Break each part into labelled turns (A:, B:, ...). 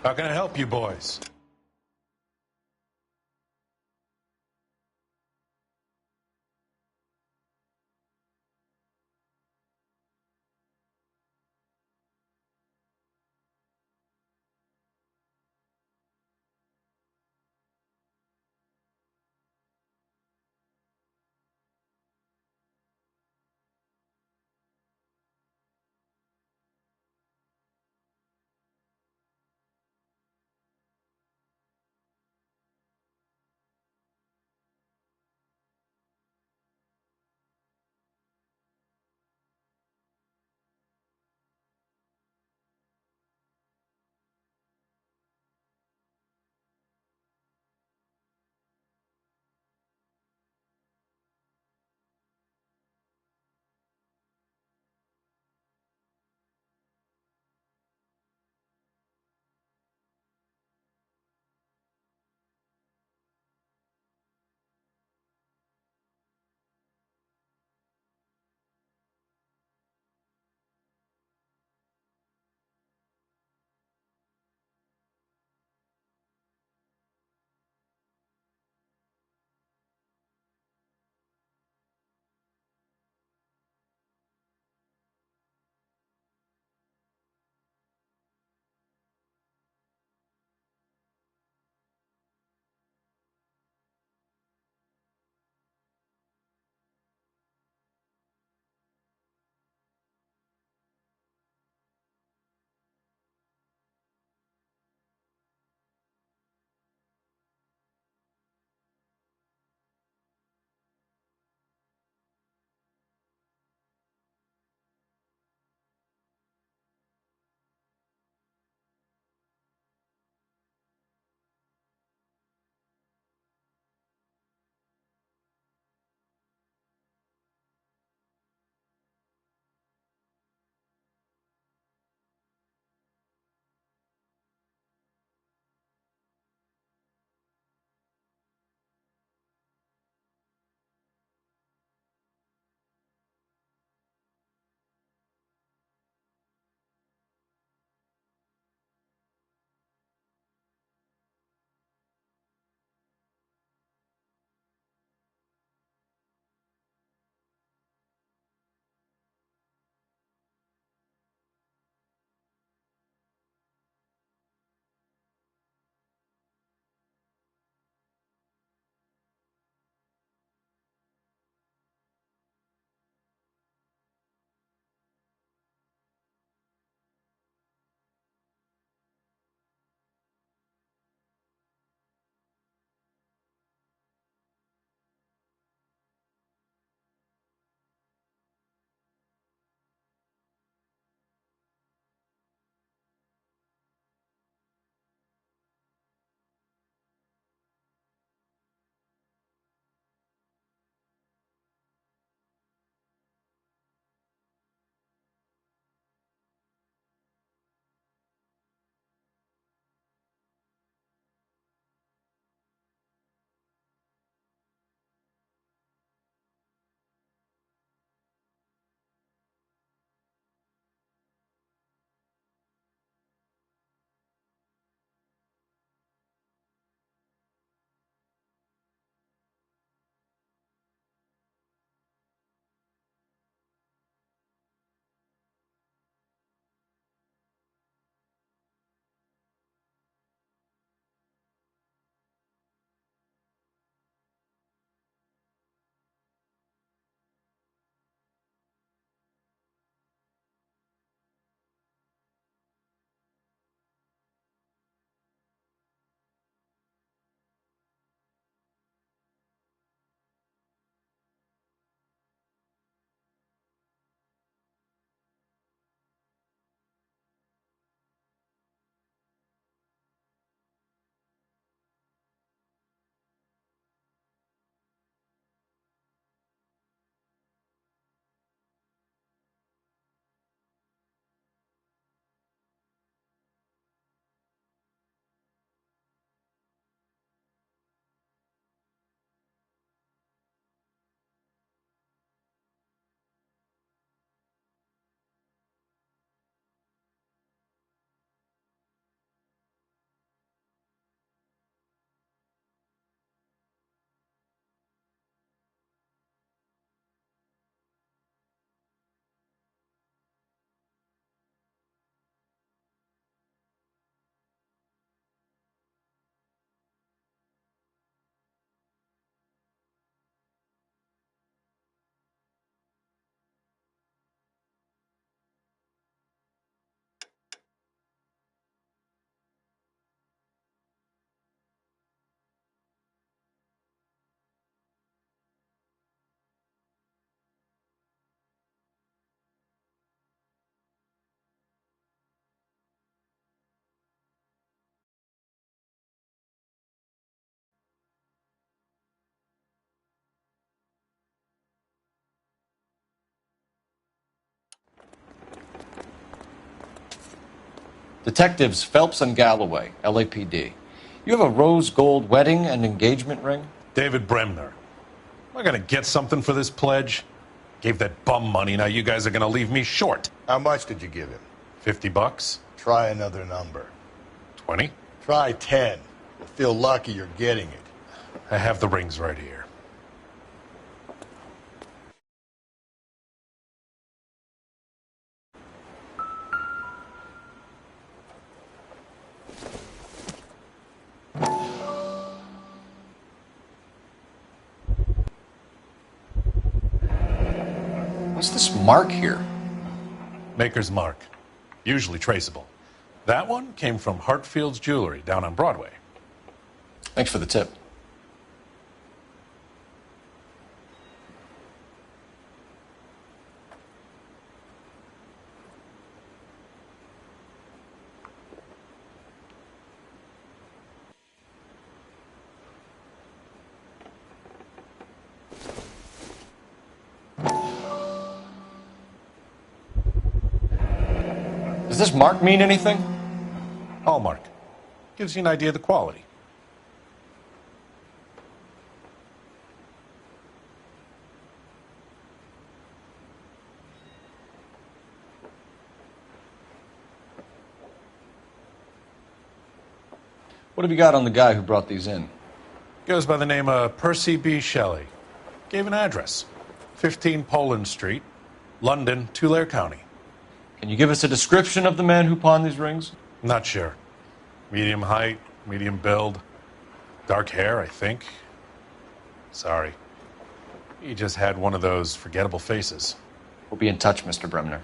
A: How can I help you boys? Detectives Phelps and Galloway, LAPD. You have a rose gold wedding and engagement ring?
B: David Bremner. Am I going to get something for this pledge? Gave that bum money, now you guys are going to leave me short.
C: How much did you give him?
B: $50?
C: Try another number.
B: 20?
C: Try 10. You'll feel lucky you're getting it.
B: I have the rings right here.
A: What's this mark here?
B: Maker's mark. Usually traceable. That one came from Hartfield's Jewelry down on Broadway.
A: Thanks for the tip. Does this mark mean anything?
B: Hallmark. Gives you an idea of the quality.
A: What have you got on the guy who brought these in?
B: Goes by the name of Percy B. Shelley. Gave an address. 15 Poland Street, London, Tulare County.
A: Can you give us a description of the man who pawned these rings?
B: Not sure. Medium height, medium build. Dark hair, I think. Sorry. He just had one of those forgettable faces.
A: We'll be in touch, Mr. Bremner.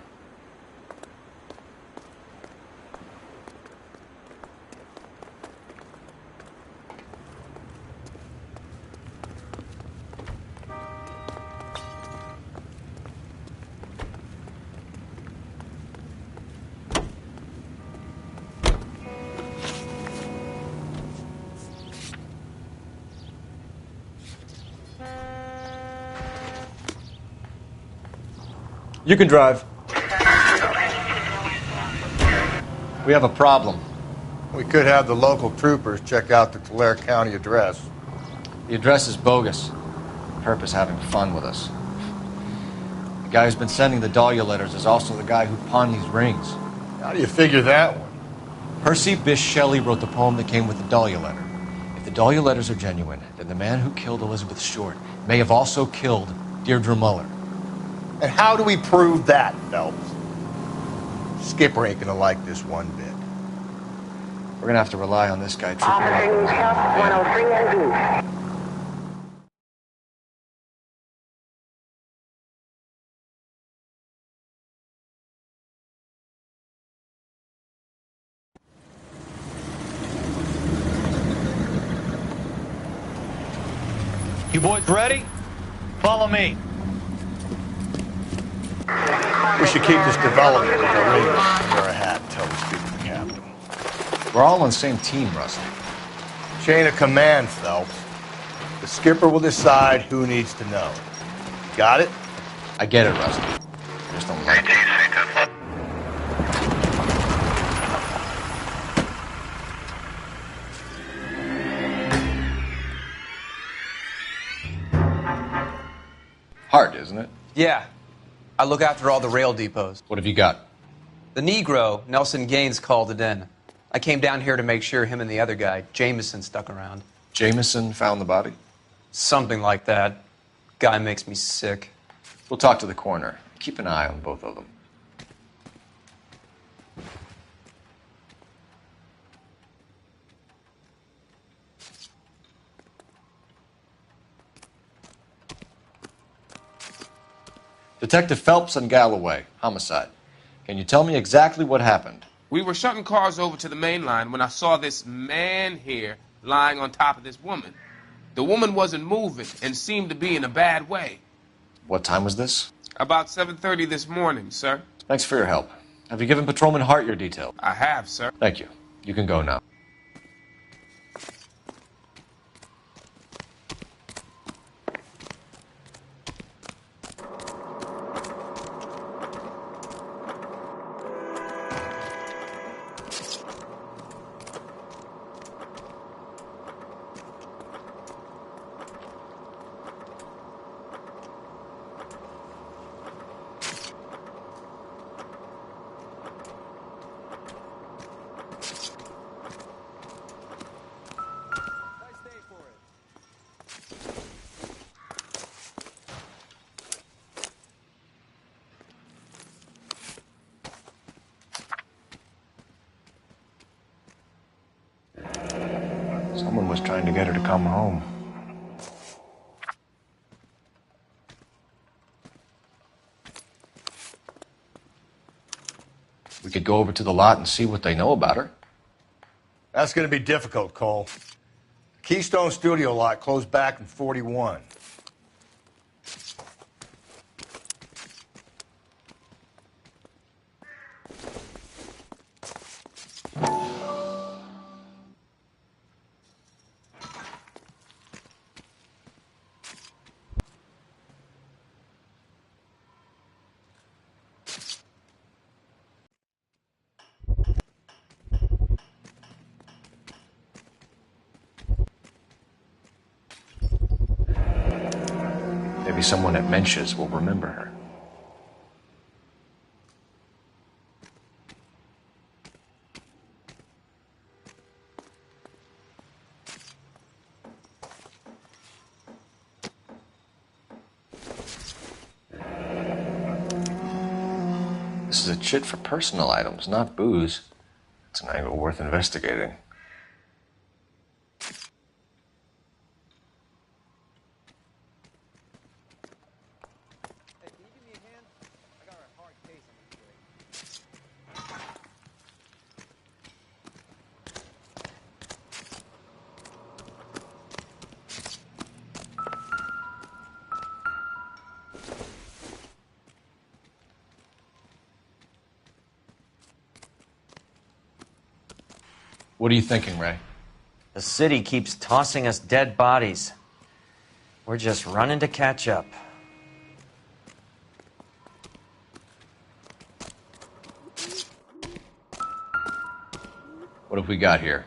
A: You can drive. We have a problem.
C: We could have the local troopers check out the Tulare County address.
A: The address is bogus. Perp is having fun with us. The guy who's been sending the Dahlia letters is also the guy who pawned these rings.
C: How do you figure that one?
A: Percy Bysshe Shelley wrote the poem that came with the Dahlia letter. If the Dahlia letters are genuine, then the man who killed Elizabeth Short may have also killed Deirdre Muller.
C: And how do we prove that, Phelps? Skipper ain't gonna like this one bit.
A: We're gonna have to rely on this guy.
D: Officer News Health 103 and East.
E: You boys ready? Follow me.
C: We should keep this development with the rings under a hat until we speak to the captain.
A: We're all on the same team, Rusty.
C: Chain of command, Phelps. The skipper will decide who needs to know. Got it?
A: I get it, Rusty. I just don't like it. Hard, isn't it?
F: Yeah. I look after all the rail depots.
A: What have you got?
F: The Negro, Nelson Gaines, called it in. I came down here to make sure him and the other guy, Jameson, stuck around.
A: Jameson found the body?
F: Something like that. Guy makes me sick.
A: We'll talk to the coroner. Keep an eye on both of them. Detective Phelps and Galloway, homicide. Can you tell me exactly what happened?
G: We were shutting cars over to the main line when I saw this man here lying on top of this woman. The woman wasn't moving and seemed to be in a bad way.
A: What time was this?
G: About 7:30 this morning, sir.
A: Thanks for your help. Have you given Patrolman Hart your details?
G: I have, sir.
A: Thank you. You can go now. trying to get her to come home. We could go over to the lot and see what they know about her.
C: That's going to be difficult, Cole. Keystone Studio lot closed back in 41.
A: Maybe someone at Mensch's will remember her. This is a chit for personal items, not booze. It's an angle worth investigating. What are you thinking, Ray?
H: The city keeps tossing us dead bodies. We're just running to catch up.
A: What have we got here?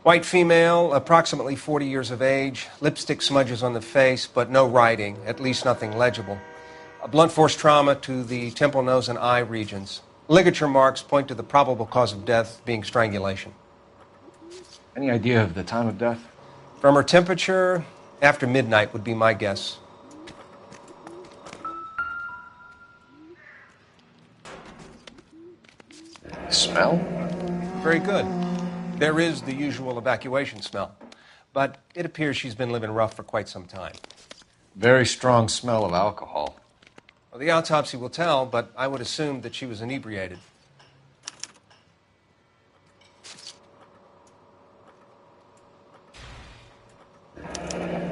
I: White female, approximately 40 years of age, lipstick smudges on the face, but no writing, at least nothing legible. A blunt force trauma to the temple, nose, and eye regions. Ligature marks point to the probable cause of death being strangulation.
A: Any idea of the time of death?
I: From her temperature, after midnight would be my guess.
A: Smell?
I: Very good. There is the usual evacuation smell, but it appears she's been living rough for quite some time.
A: Very strong smell of alcohol.
I: Well, the autopsy will tell, but I would assume that she was inebriated.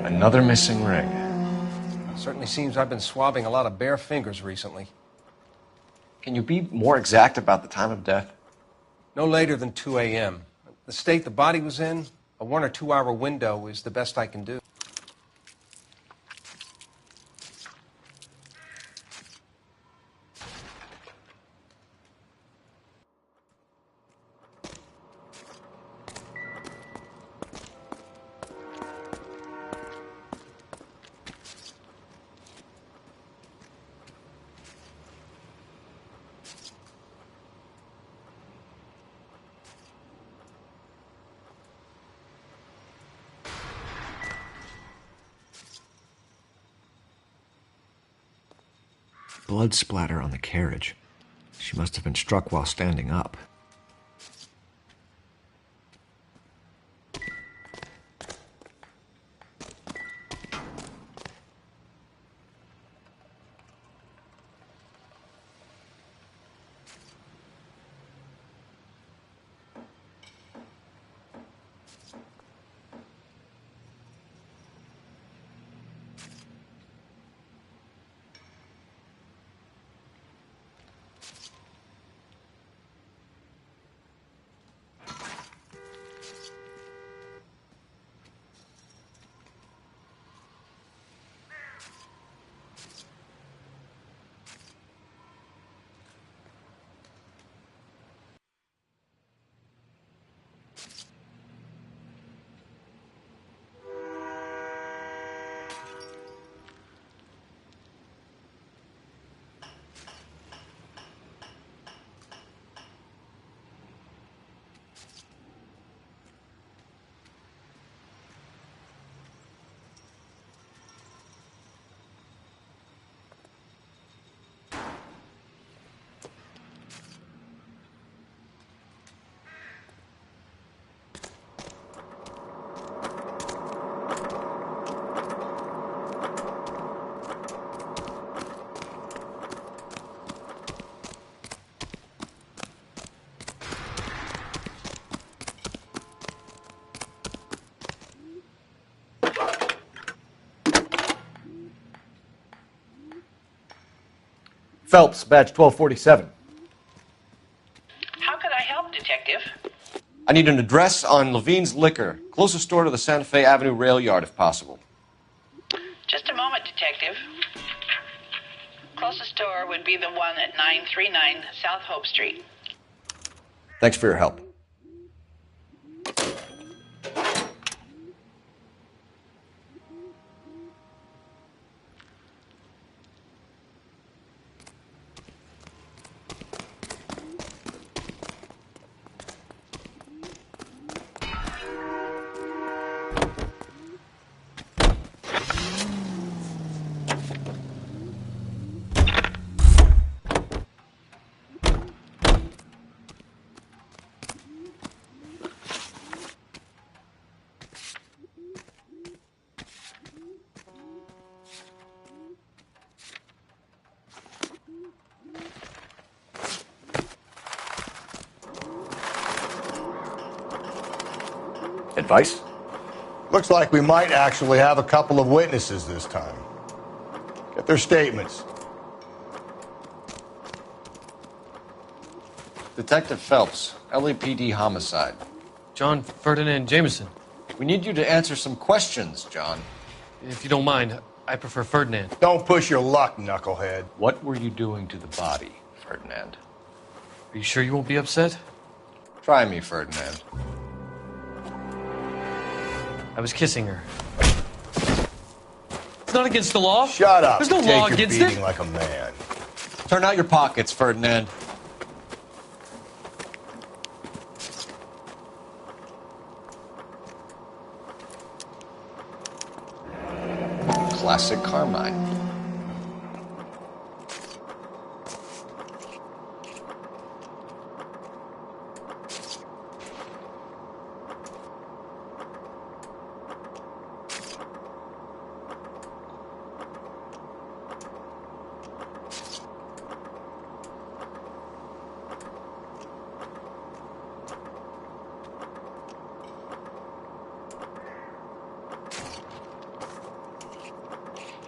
A: Another missing ring.
I: Certainly seems I've been swabbing a lot of bare fingers recently.
A: Can you be more exact about the time of death?
I: No later than 2 a.m. The state the body was in, a 1 or 2 hour window is the best I can do.
A: Blood splatter on the carriage. She must have been struck while standing up. Phelps, badge 1247.
D: How can I help, Detective?
A: I need an address on Levine's Liquor. Closest store to the Santa Fe Avenue rail yard, if possible.
D: Just a moment, Detective. Closest store would be the one at 939 South Hope Street.
A: Thanks for your help. Advice?
C: Looks like we might actually have a couple of witnesses this time. Get their statements.
A: Detective Phelps, LAPD homicide.
J: John Ferdinand Jameson.
A: We need you to answer some questions, John.
J: If you don't mind, I prefer Ferdinand.
C: Don't push your luck, knucklehead.
A: What were you doing to the body, Ferdinand?
J: Are you sure you won't be upset?
A: Try me, Ferdinand.
J: I was kissing her. It's not against the law.
C: Shut up.
J: There's no
C: Take
J: law
C: your
J: against
C: beating
J: it.
C: like a man.
A: Turn out your pockets, Ferdinand. Classic Carmine.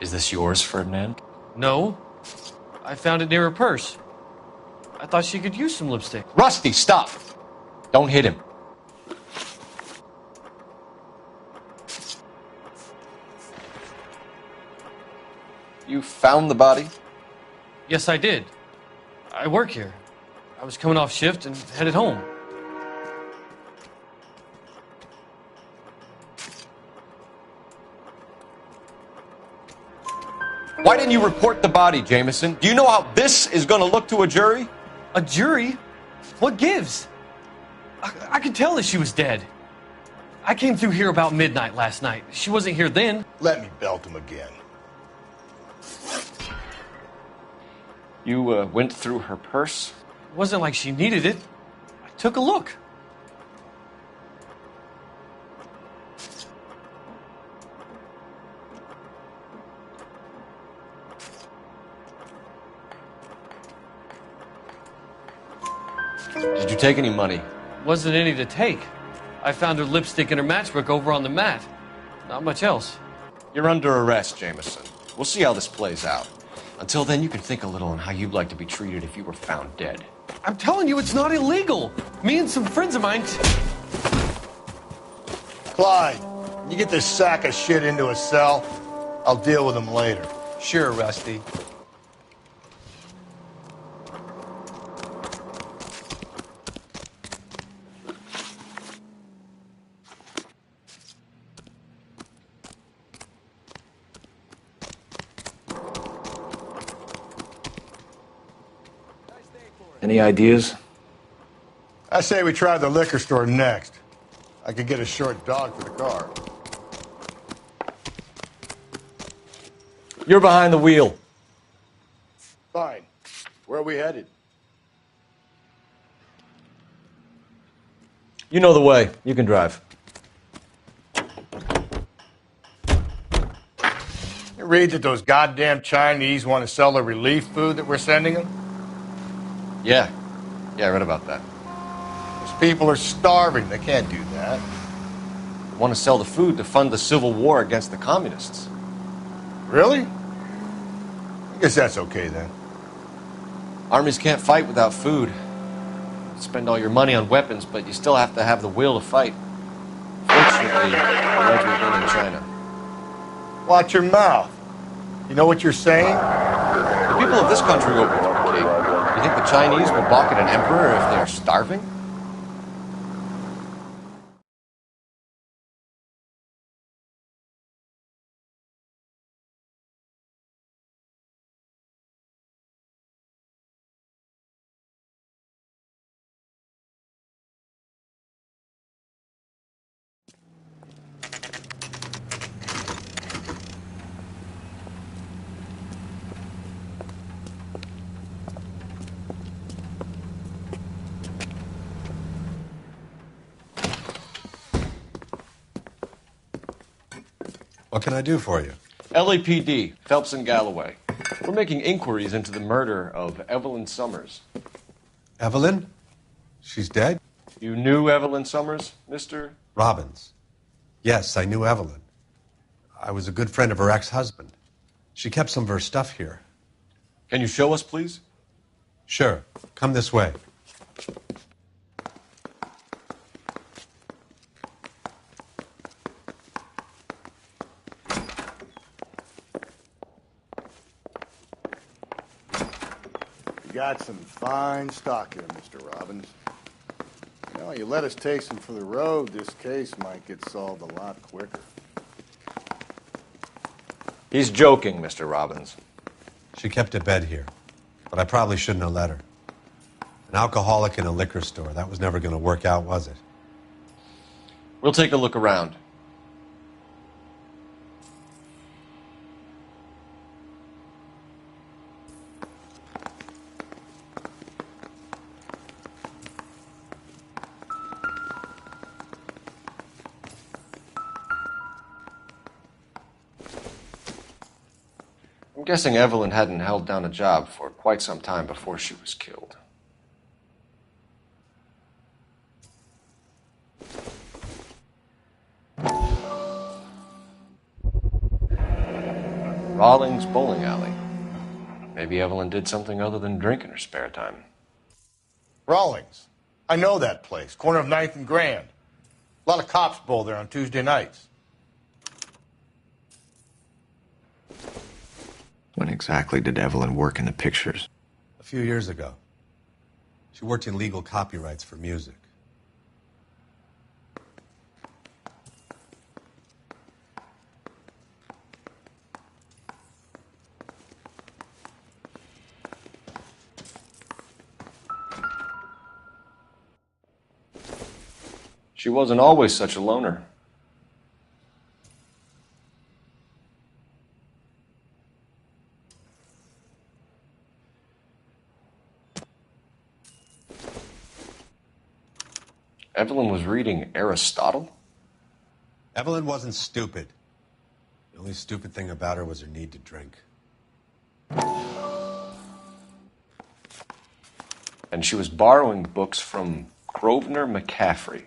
A: Is this yours, Ferdinand?
J: No. I found it near her purse. I thought she could use some lipstick.
A: Rusty, stop! Don't hit him. You found the body?
J: Yes, I did. I work here. I was coming off shift and headed home.
A: Why didn't you report the body, Jameson? Do you know how this is going to look to a jury?
J: A jury? What gives? I could tell that she was dead. I came through here about midnight last night. She wasn't here then.
C: Let me belt him again.
A: You went through her purse?
J: It wasn't like she needed it. I took a look.
A: Did you take any money?
J: Wasn't any to take. I found her lipstick and her matchbook over on the mat. Not much else.
A: You're under arrest, Jameson. We'll see how this plays out. Until then, you can think a little on how you'd like to be treated if you were found dead.
J: I'm telling you, it's not illegal. Me and some friends of mine...
C: Clyde, you get this sack of shit into a cell. I'll deal with him later.
F: Sure, Rusty.
A: Any ideas?
C: I say we try the liquor store next. I could get a short dog for the car.
A: You're behind the wheel.
C: Fine. Where are we headed?
A: You know the way. You can drive.
C: You read that those goddamn Chinese want to sell the relief food that we're sending them?
A: Yeah. Yeah, I read about that.
C: Those people are starving. They can't do that.
A: They want to sell the food to fund the civil war against the communists.
C: Really? I guess that's okay then.
A: Armies can't fight without food. You spend all your money on weapons, but you still have to have the will to fight. Fortunately, the roads we've been in China.
C: Watch your mouth. You know what you're saying?
A: The people of this country overthrew a king. You think the Chinese will balk at an emperor if they are starving?
K: What can I do for you?
A: LAPD, Phelps and Galloway. We're making inquiries into the murder of Evelyn Summers.
K: Evelyn? She's dead?
A: You knew Evelyn Summers, Mr.
K: Robbins. Yes, I knew Evelyn. I was a good friend of her ex-husband. She kept some of her stuff here.
A: Can you show us, please?
K: Sure. Come this way.
C: You got some fine stock here, Mr. Robbins. You know, you let us take some for the road, this case might get solved a lot quicker.
A: He's joking, Mr. Robbins.
K: She kept a bed here, but I probably shouldn't have let her. An alcoholic in a liquor store, that was never going to work out, was it?
A: We'll take a look around. I'm guessing Evelyn hadn't held down a job for quite some time before she was killed. Rawlings Bowling Alley. Maybe Evelyn did something other than drink in her spare time.
C: Rawlings. I know that place. Corner of 9th and Grand. A lot of cops bowl there on Tuesday nights.
A: When exactly did Evelyn work in the pictures?
K: A few years ago. She worked in legal copyrights for music.
A: She wasn't always such a loner. Evelyn was reading Aristotle?
K: Evelyn wasn't stupid. The only stupid thing about her was her need to drink.
A: And she was borrowing books from Grosvenor McCaffrey.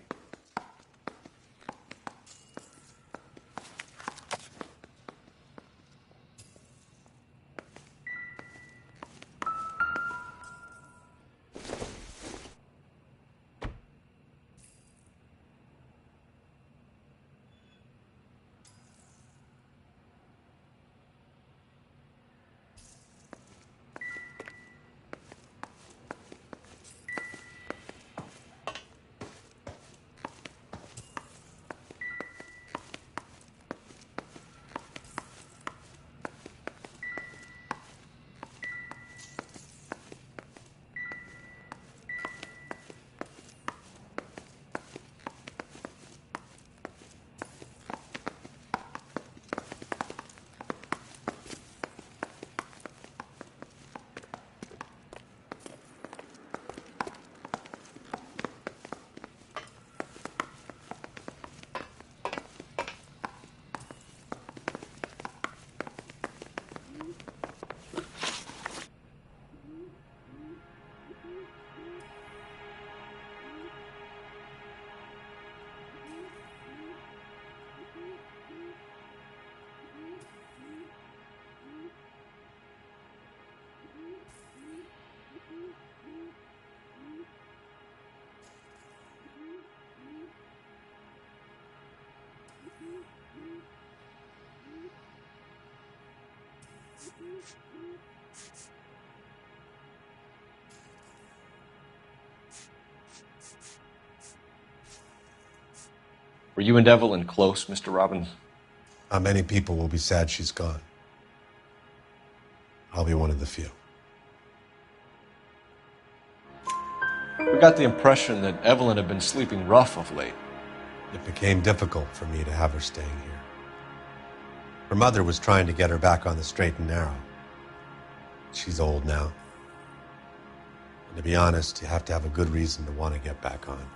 A: Were you and Evelyn close, Mr. Robbins?
K: How many people will be sad she's gone? I'll be one of the few.
A: We got the impression that Evelyn had been sleeping rough of late.
K: It became difficult for me to have her staying here. Her mother was trying to get her back on the straight and narrow. She's old now. And to be honest, you have to have a good reason to want to get back on.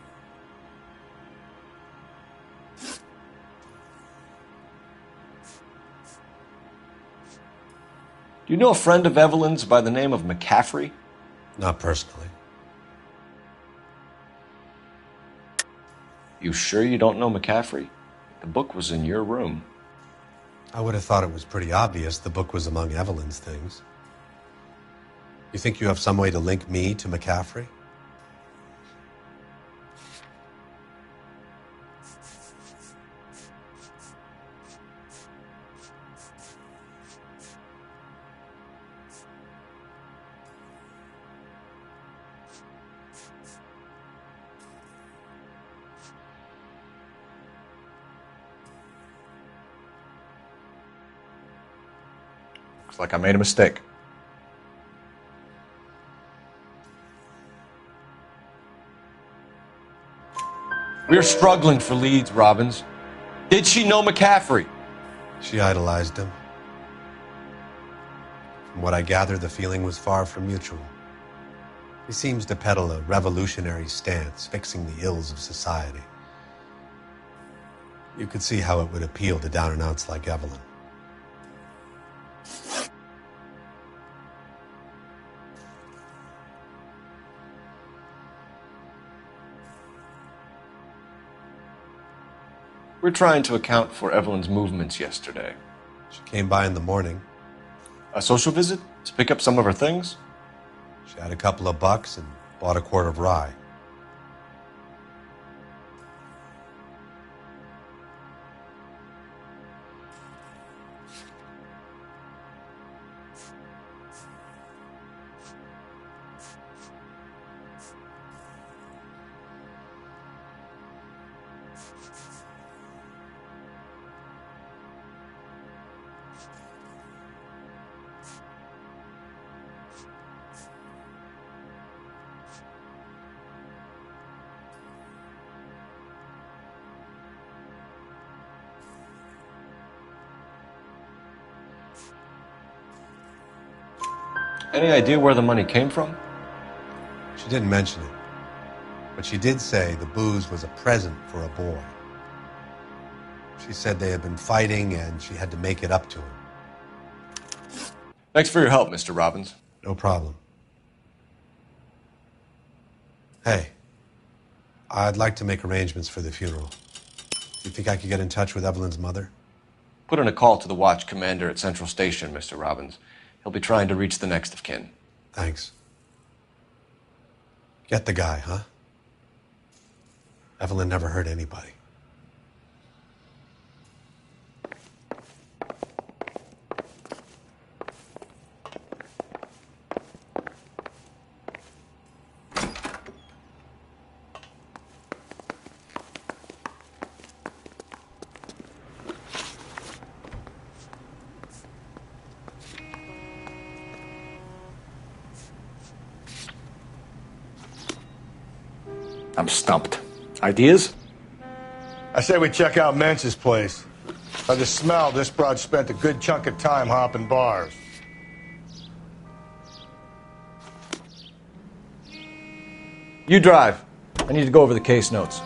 A: Do you know a friend of Evelyn's by the name of McCaffrey?
K: Not personally.
A: You sure you don't know McCaffrey? The book was in your room.
K: I would have thought it was pretty obvious the book was among Evelyn's things. You think you have some way to link me to McCaffrey?
A: Looks like I made a mistake. We're struggling for leads, Robbins. Did she know McCaffrey?
K: She idolized him. From what I gather, the feeling was far from mutual. He seems to peddle a revolutionary stance, fixing the ills of society. You could see how it would appeal to down-and-outs like Evelyn.
A: We're trying to account for Evelyn's movements yesterday.
K: She came by in the morning.
A: A social visit? To pick up some of her things?
K: She had a couple of bucks and bought a quart of rye.
A: Any idea where the money came from?
K: She didn't mention it, but she did say the booze was a present for a boy. She said they had been fighting and she had to make it up to him.
A: Thanks for your help, Mr. Robbins.
K: No problem. Hey, I'd like to make arrangements for the funeral. You think I could get in touch with Evelyn's mother?
A: Put in a call to the watch commander at Central Station, Mr. Robbins. He'll be trying to reach the next of kin.
K: Thanks. Get the guy, huh? Evelyn never hurt anybody.
C: I'm stumped. Ideas? I say we check out Mensch's place. By the smell, this broad spent a good chunk of time hopping bars.
A: You drive. I need to go over the case notes.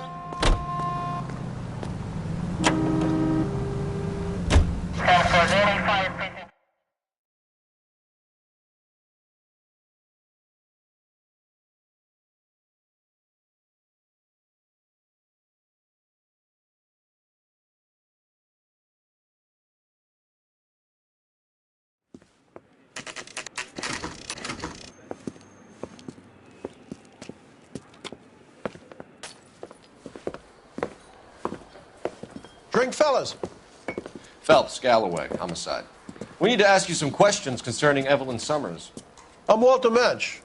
C: Drink, fellas.
A: Phelps, Galloway, homicide. We need to ask you some questions concerning Evelyn Summers.
L: I'm Walter Mensch.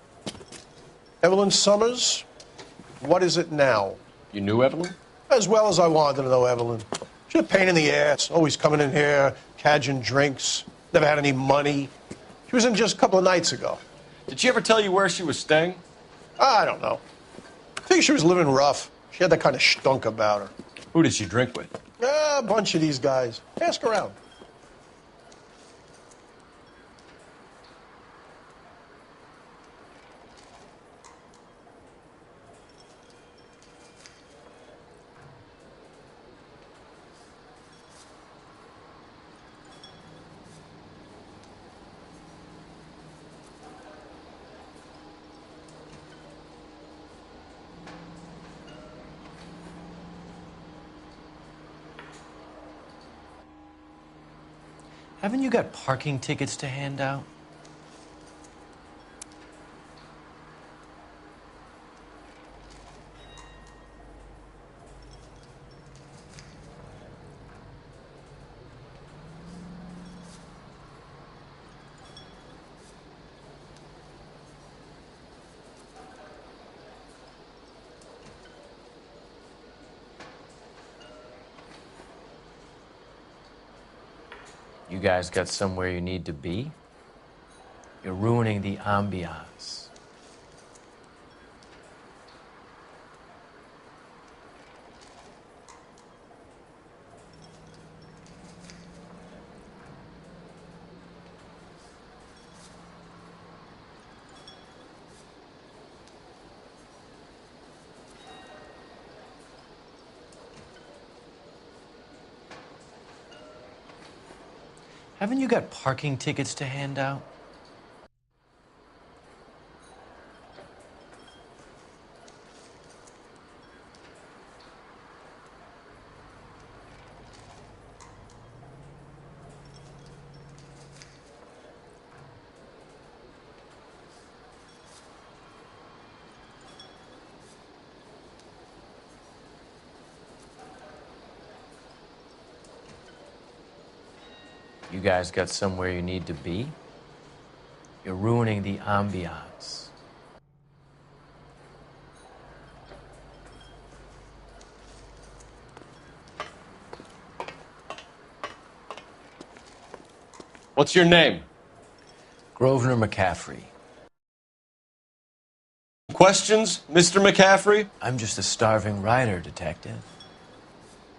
L: Evelyn Summers, what is it now?
A: You knew Evelyn?
L: As well as I wanted to know Evelyn. She's a pain in the ass, always coming in here, cadging drinks, never had any money. She was in just a couple of nights ago.
A: Did she ever tell you where she was staying?
L: I don't know. I think she was living rough. She had that kind of stunk about her.
A: Who did she drink with?
L: A bunch of these guys. Ask around.
J: Haven't you got parking tickets to hand out? You guys got somewhere you need to be? You're ruining the ambiance. Haven't you got parking tickets to hand out? You guys got somewhere you need to be? You're ruining the ambiance.
A: What's your name?
J: Grosvenor McCaffrey.
A: Questions, Mr. McCaffrey?
J: I'm just a starving writer, detective.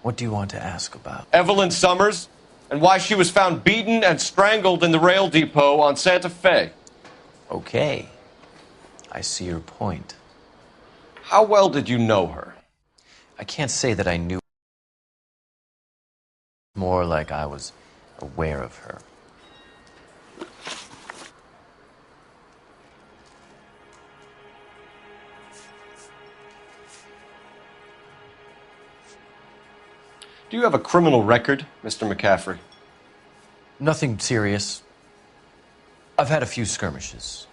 J: What do you want to ask about?
A: Evelyn Summers, and why she was found beaten and strangled in the rail depot on Santa Fe.
J: Okay. I see your point.
A: How well did you know her?
J: I can't say that I knew. More like I was aware of her.
A: Do you have a criminal record, Mr. McCaffrey?
J: Nothing serious. I've had a few skirmishes.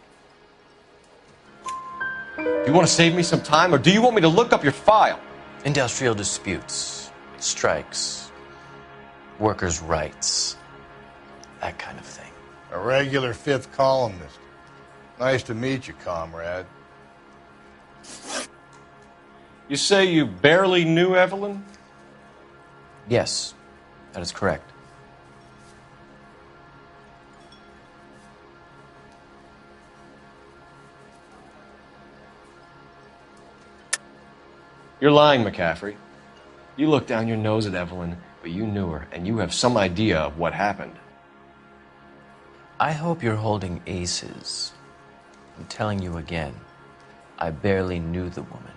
A: Do you want to save me some time, or do you want me to look up your file?
J: Industrial disputes, strikes, workers' rights, that kind of thing.
C: A regular fifth columnist. Nice to meet you, comrade.
A: You say you barely knew Evelyn?
J: Yes, that is correct.
A: You're lying, McCaffrey. You looked down your nose at Evelyn, but you knew her, and you have some idea of what happened.
J: I hope you're holding aces. I'm telling you again, I barely knew the woman.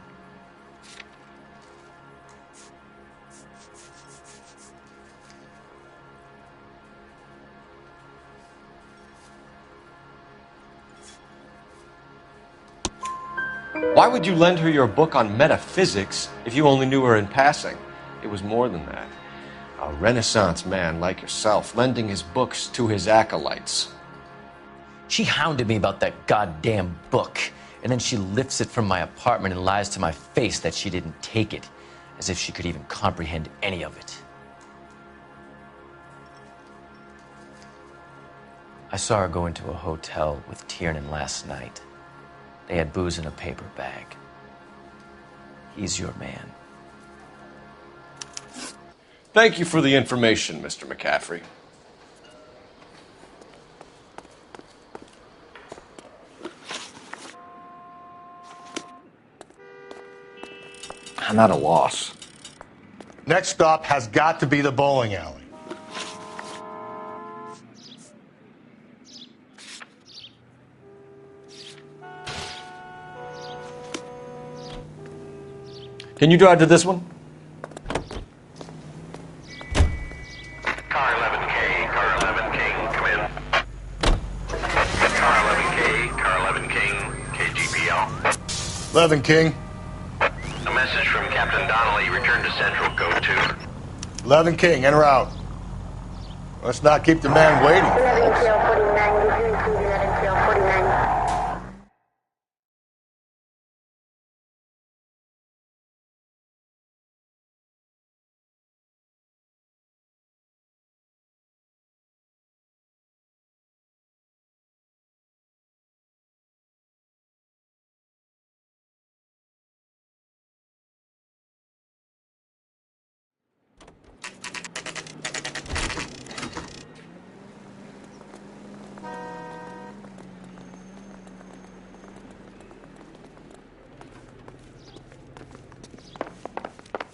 A: Why would you lend her your book on metaphysics if you only knew her in passing? It was more than that. A Renaissance man like yourself, lending his books to his acolytes.
J: She hounded me about that goddamn book, and then she lifts it from my apartment and lies to my face that she didn't take it, as if she could even comprehend any of it. I saw her go into a hotel with Tiernan last night. They had booze in a paper bag. He's your man.
A: Thank you for the information, Mr. McCaffrey.
C: I'm at a loss. Next stop has got to be the bowling alley.
A: Can you drive to this one?
M: Car 11K, Car 11 King, come in. Car 11K, Car 11 King, KGPL.
C: 11 King.
M: A message from Captain Donnelly, return to Central, code 2.
C: 11 King, en route. Let's not keep the man waiting.
N: 11 Kilo 49, did you receive 11 Kilo 49?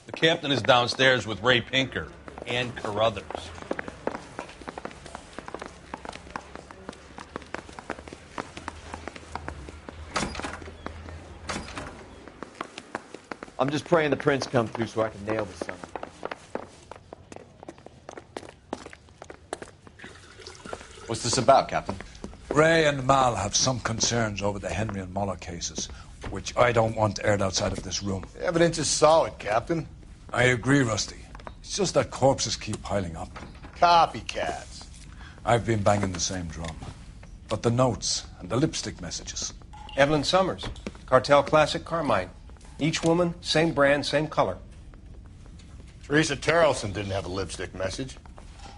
E: The captain is downstairs with Ray Pinker and Carruthers.
O: I'm just praying the prints come through so I can nail the son.
A: What's this about, Captain?
P: Ray and Mal have some concerns over the Henry and Muller cases, which I don't want aired outside of this room.
C: The evidence is solid, Captain.
P: I agree, Rusty. It's just that corpses keep piling up.
C: Copycats.
P: I've been banging the same drum. But the notes and the lipstick messages.
I: Evelyn Summers, Cartel Classic Carmine. Each woman, same brand, same color.
C: Teresa Terrelson didn't have a lipstick message.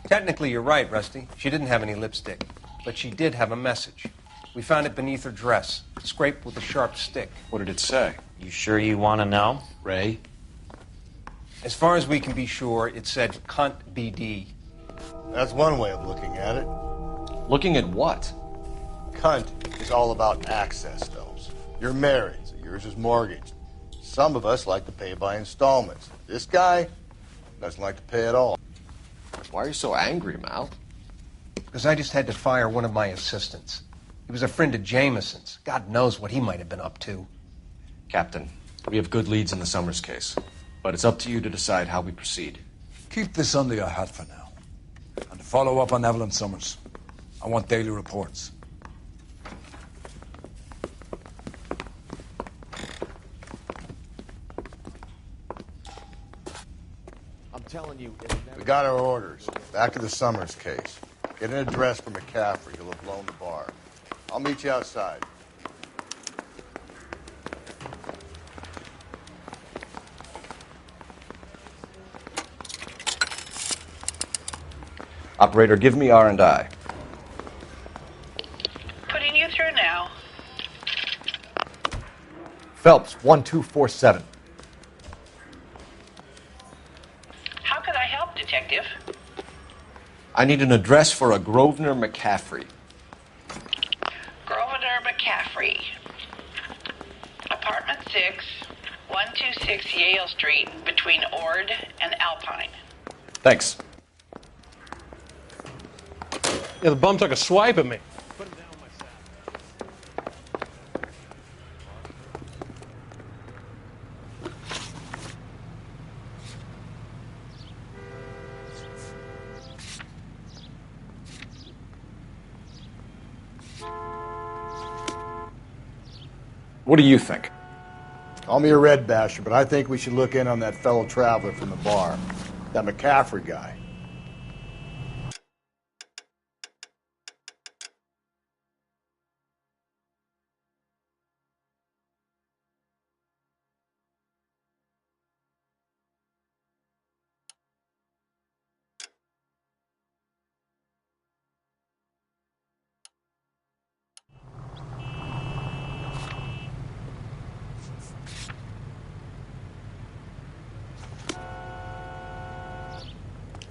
I: Technically, you're right, Rusty. She didn't have any lipstick. But she did have a message. We found it beneath her dress, scraped with a sharp stick.
A: What did it say?
H: You sure you want to know?
A: Ray?
I: As far as we can be sure, it said cunt BD.
C: That's one way of looking at it.
A: Looking at what?
C: Cunt is all about access, Phelps. You're married, so yours is mortgaged. Some of us like to pay by installments. This guy doesn't like to pay at all.
A: Why are you so angry, Mal?
I: Because I just had to fire one of my assistants. He was a friend of Jameson's. God knows what he might have been up to.
A: Captain, we have good leads in the Summers case, but it's up to you to decide how we proceed.
P: Keep this under your hat for now. And to follow up on Evelyn Summers, I want daily reports.
O: I'm telling you,
C: We got our orders. Back to the Summers case. Get an address for McCaffrey. He'll have blown the bar. I'll meet you outside.
A: Operator, give me R&I.
D: Putting you through now.
O: Phelps, 1247.
D: How could I help, Detective?
A: I need an address for a Grosvenor McCaffrey.
D: Grosvenor McCaffrey. Apartment 6, 126 Yale Street, between Ord and Alpine.
A: Thanks.
L: Yeah, the bum took a swipe at me.
A: What do you think?
C: Call me a red basher, but I think we should look in on that fellow traveler from the bar. That McCaffrey guy.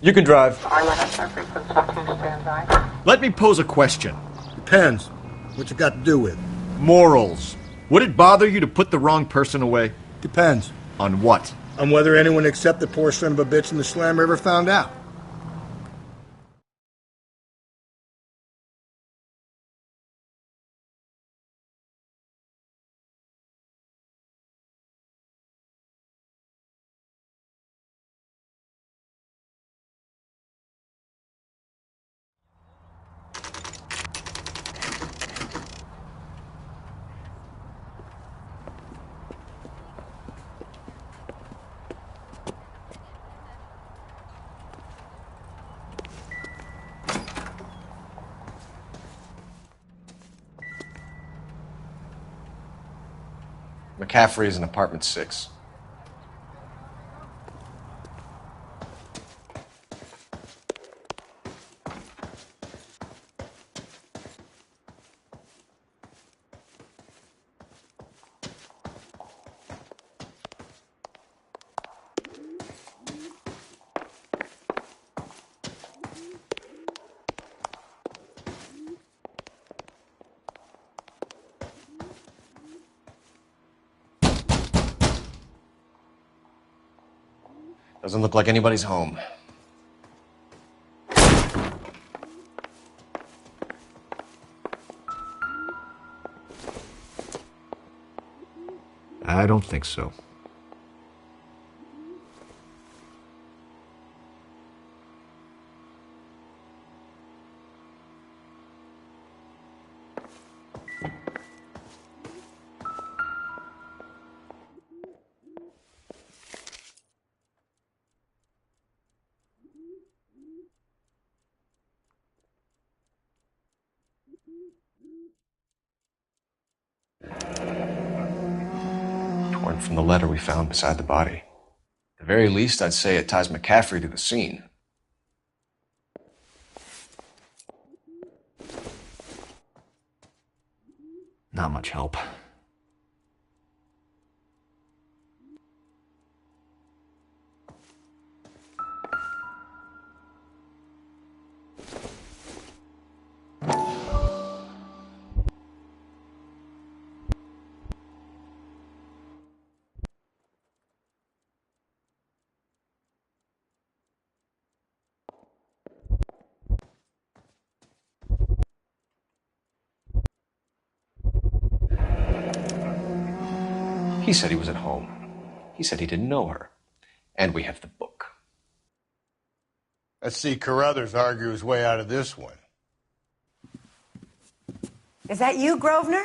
Q: You can drive.
N: Standby.
Q: Let me pose a question.
C: Depends. What's it got to do with?
Q: Morals. Would it bother you to put the wrong person away?
C: Depends.
Q: On what?
C: On whether anyone except the poor son of a bitch in the slammer ever found out.
A: McCaffrey is in apartment 6. Doesn't look like anybody's home.
Q: I don't think so.
A: Torn from the letter we found beside the body. At the very least, I'd say it ties McCaffrey to the scene.
Q: Not much help.
A: He said he was at home. He said he didn't know her. And we have the book.
C: Let's see Carruthers argue his way out of this one.
R: Is that you, Grosvenor?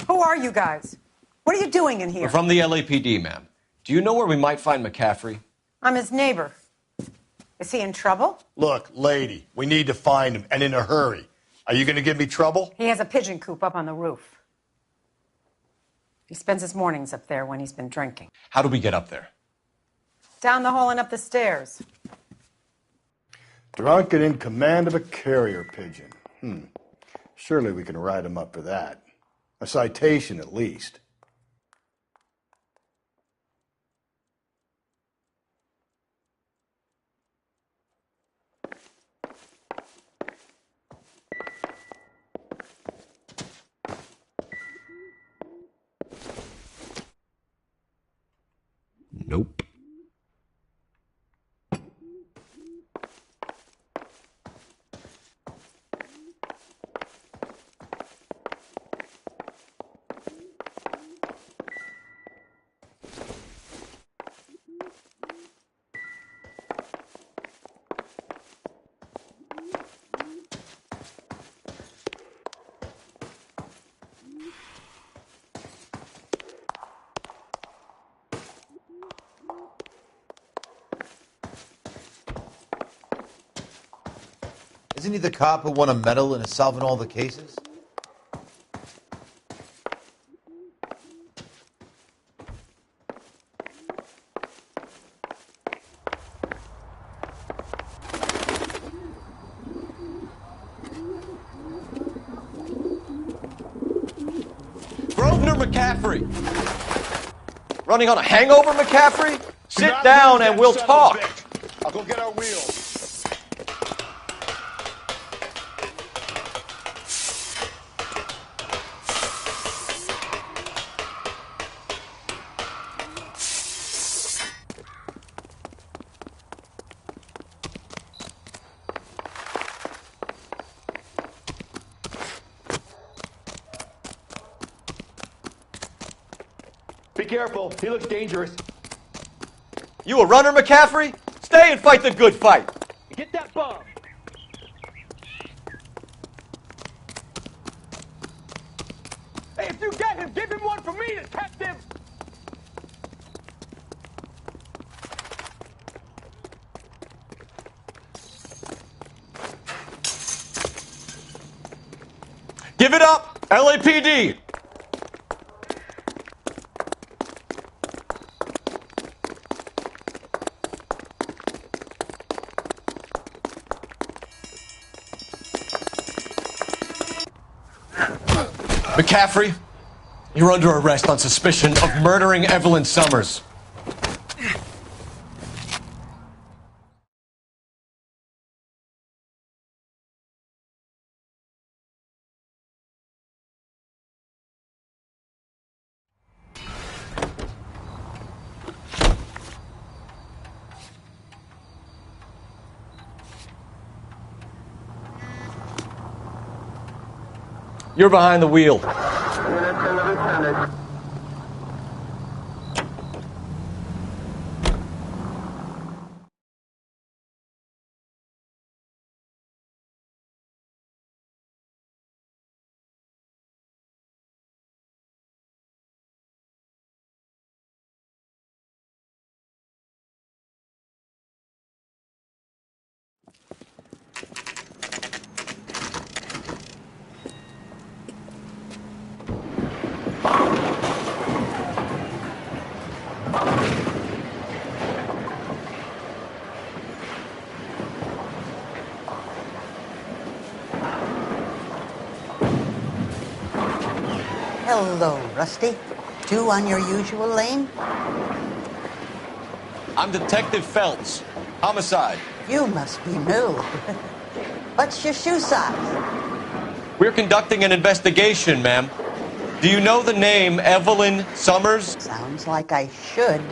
R: Who are you guys? What are you doing in here?
A: We're from the LAPD, ma'am. Do you know where we might find McCaffrey?
R: I'm his neighbor. Is he in trouble?
C: Look, lady, we need to find him, and in a hurry. Are you going to give me trouble?
R: He has a pigeon coop up on the roof. He spends his mornings up there when he's been drinking.
A: How do we get up there?
R: Down the hall and up the stairs.
C: Drunk and in command of a carrier pigeon. Surely we can write him up for that. A citation, at least.
Q: Nope.
O: Isn't he the cop who won a medal in solving all the cases?
A: Grosvenor McCaffrey! Running on a hangover, McCaffrey? Sit down and we'll talk.
C: I'll go get our wheels.
Q: Be careful. He looks dangerous.
S: You a runner, McCaffrey? Stay and fight the good fight.
Q: Get that bomb. Hey, if you get him, give him one for me, detective!
S: Give it up, LAPD!
A: McCaffrey, you're under arrest on suspicion of murdering Evelyn Summers. You're behind the wheel.
T: Hello, Rusty. Two on your usual lane?
A: I'm Detective Phelps. Homicide.
T: You must be new. What's your shoe size?
A: We're conducting an investigation, ma'am. Do you know the name Evelyn Summers?
T: Sounds like I should.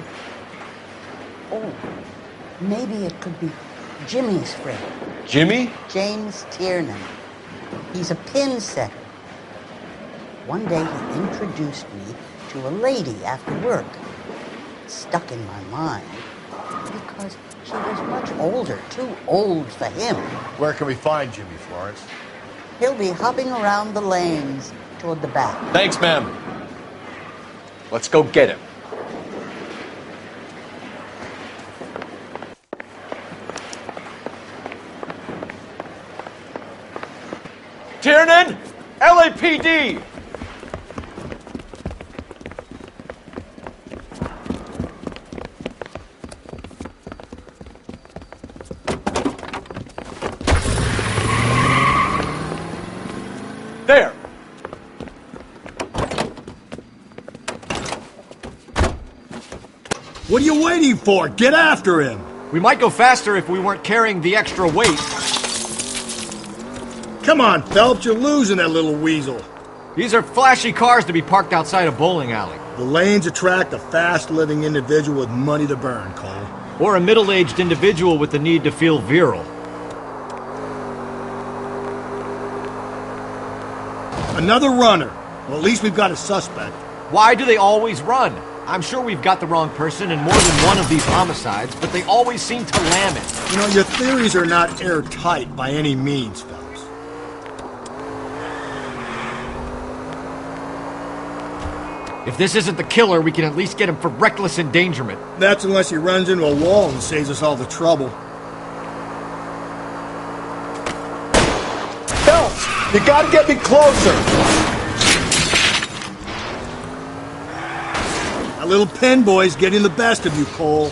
T: Oh, maybe it could be Jimmy's friend.
A: Jimmy?
T: James Tiernan. He's a pin setter. One day he introduced me to a lady after work. It stuck in my mind because she was much older, too old for him.
C: Where can we find Jimmy, Florence?
T: He'll be hopping around the lanes toward the back.
A: Thanks, ma'am. Let's go get him.
S: Tiernan! LAPD! There!
Q: What are you waiting for? Get after him! We might go faster if we weren't carrying the extra weight. Come on, Phelps, you're losing that little weasel. These are flashy cars to be parked outside a bowling alley. The lanes attract a fast-living individual with money to burn, Cole.
U: Or a middle-aged individual with the need to feel virile.
Q: Another runner. Well, at least we've got a suspect.
U: Why do they always run? I'm sure we've got the wrong person in more than one of these homicides, but they always seem to lam it.
Q: You know, your theories are not airtight by any means, Phelps.
U: If this isn't the killer, we can at least get him for reckless endangerment.
Q: That's unless he runs into a wall and saves us all the trouble.
C: Phelps, you gotta get me closer.
Q: That little pen boy's getting the best of you, Cole.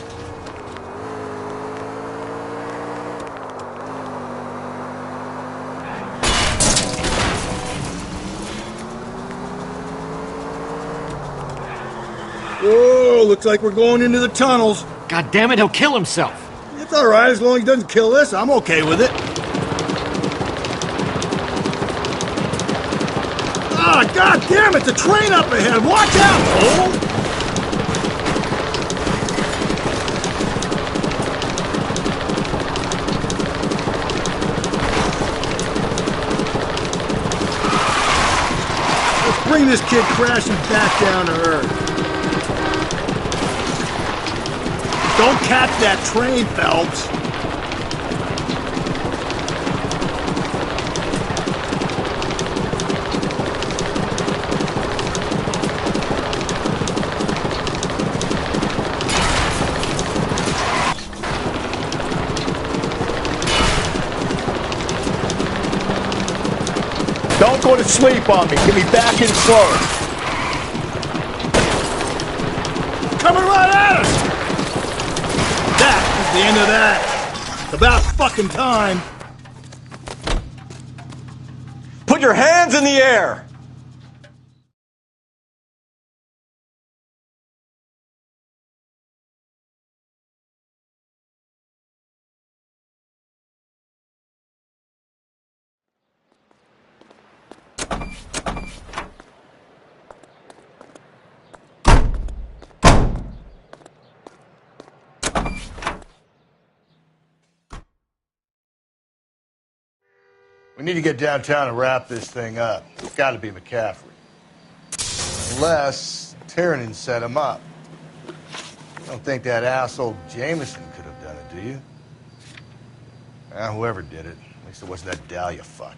Q: Whoa, looks like we're going into the tunnels.
U: God damn it, he'll kill himself.
Q: If It's all right, as long as he doesn't kill us, I'm okay with it. Ah, god damn it, the train up ahead! Watch out, fool! Let's bring this kid crashing back down to earth. Don't catch that train, Phelps.
C: Don't go to sleep on me. Get me back in slow.
Q: Coming right at us! That is the end of that. It's about fucking time.
S: Put your hands in the air!
C: We need to get downtown and wrap this thing up. It's got to be McCaffrey. Unless Tiernan set him up. I don't think that asshole Jameson could have done it, do you? Whoever did it. At least it wasn't that Dahlia fuck.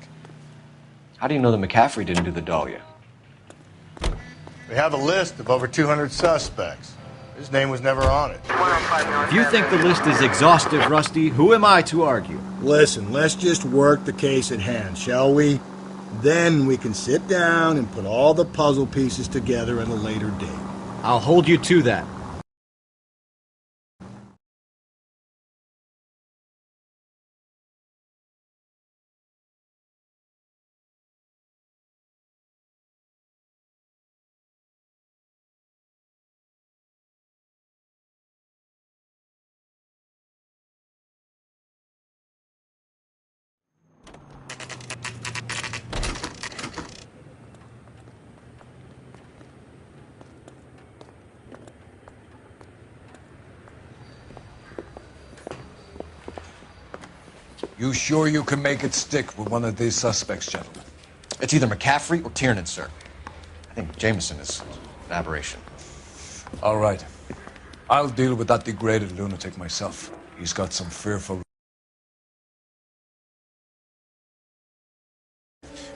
A: How do you know that McCaffrey didn't do the Dahlia?
C: We have a list of over 200 suspects. His name was never on it.
U: If you think the list is exhaustive, Rusty, who am I to argue?
Q: Listen, let's just work the case at hand, shall we? Then we can sit down and put all the puzzle pieces together at a later date.
U: I'll hold you to that.
P: You sure you can make it stick with one of these suspects, gentlemen?
A: It's either McCaffrey or Tiernan, sir. I think Jameson is an aberration.
P: All right. I'll deal with that degraded lunatic myself. He's got some fearful...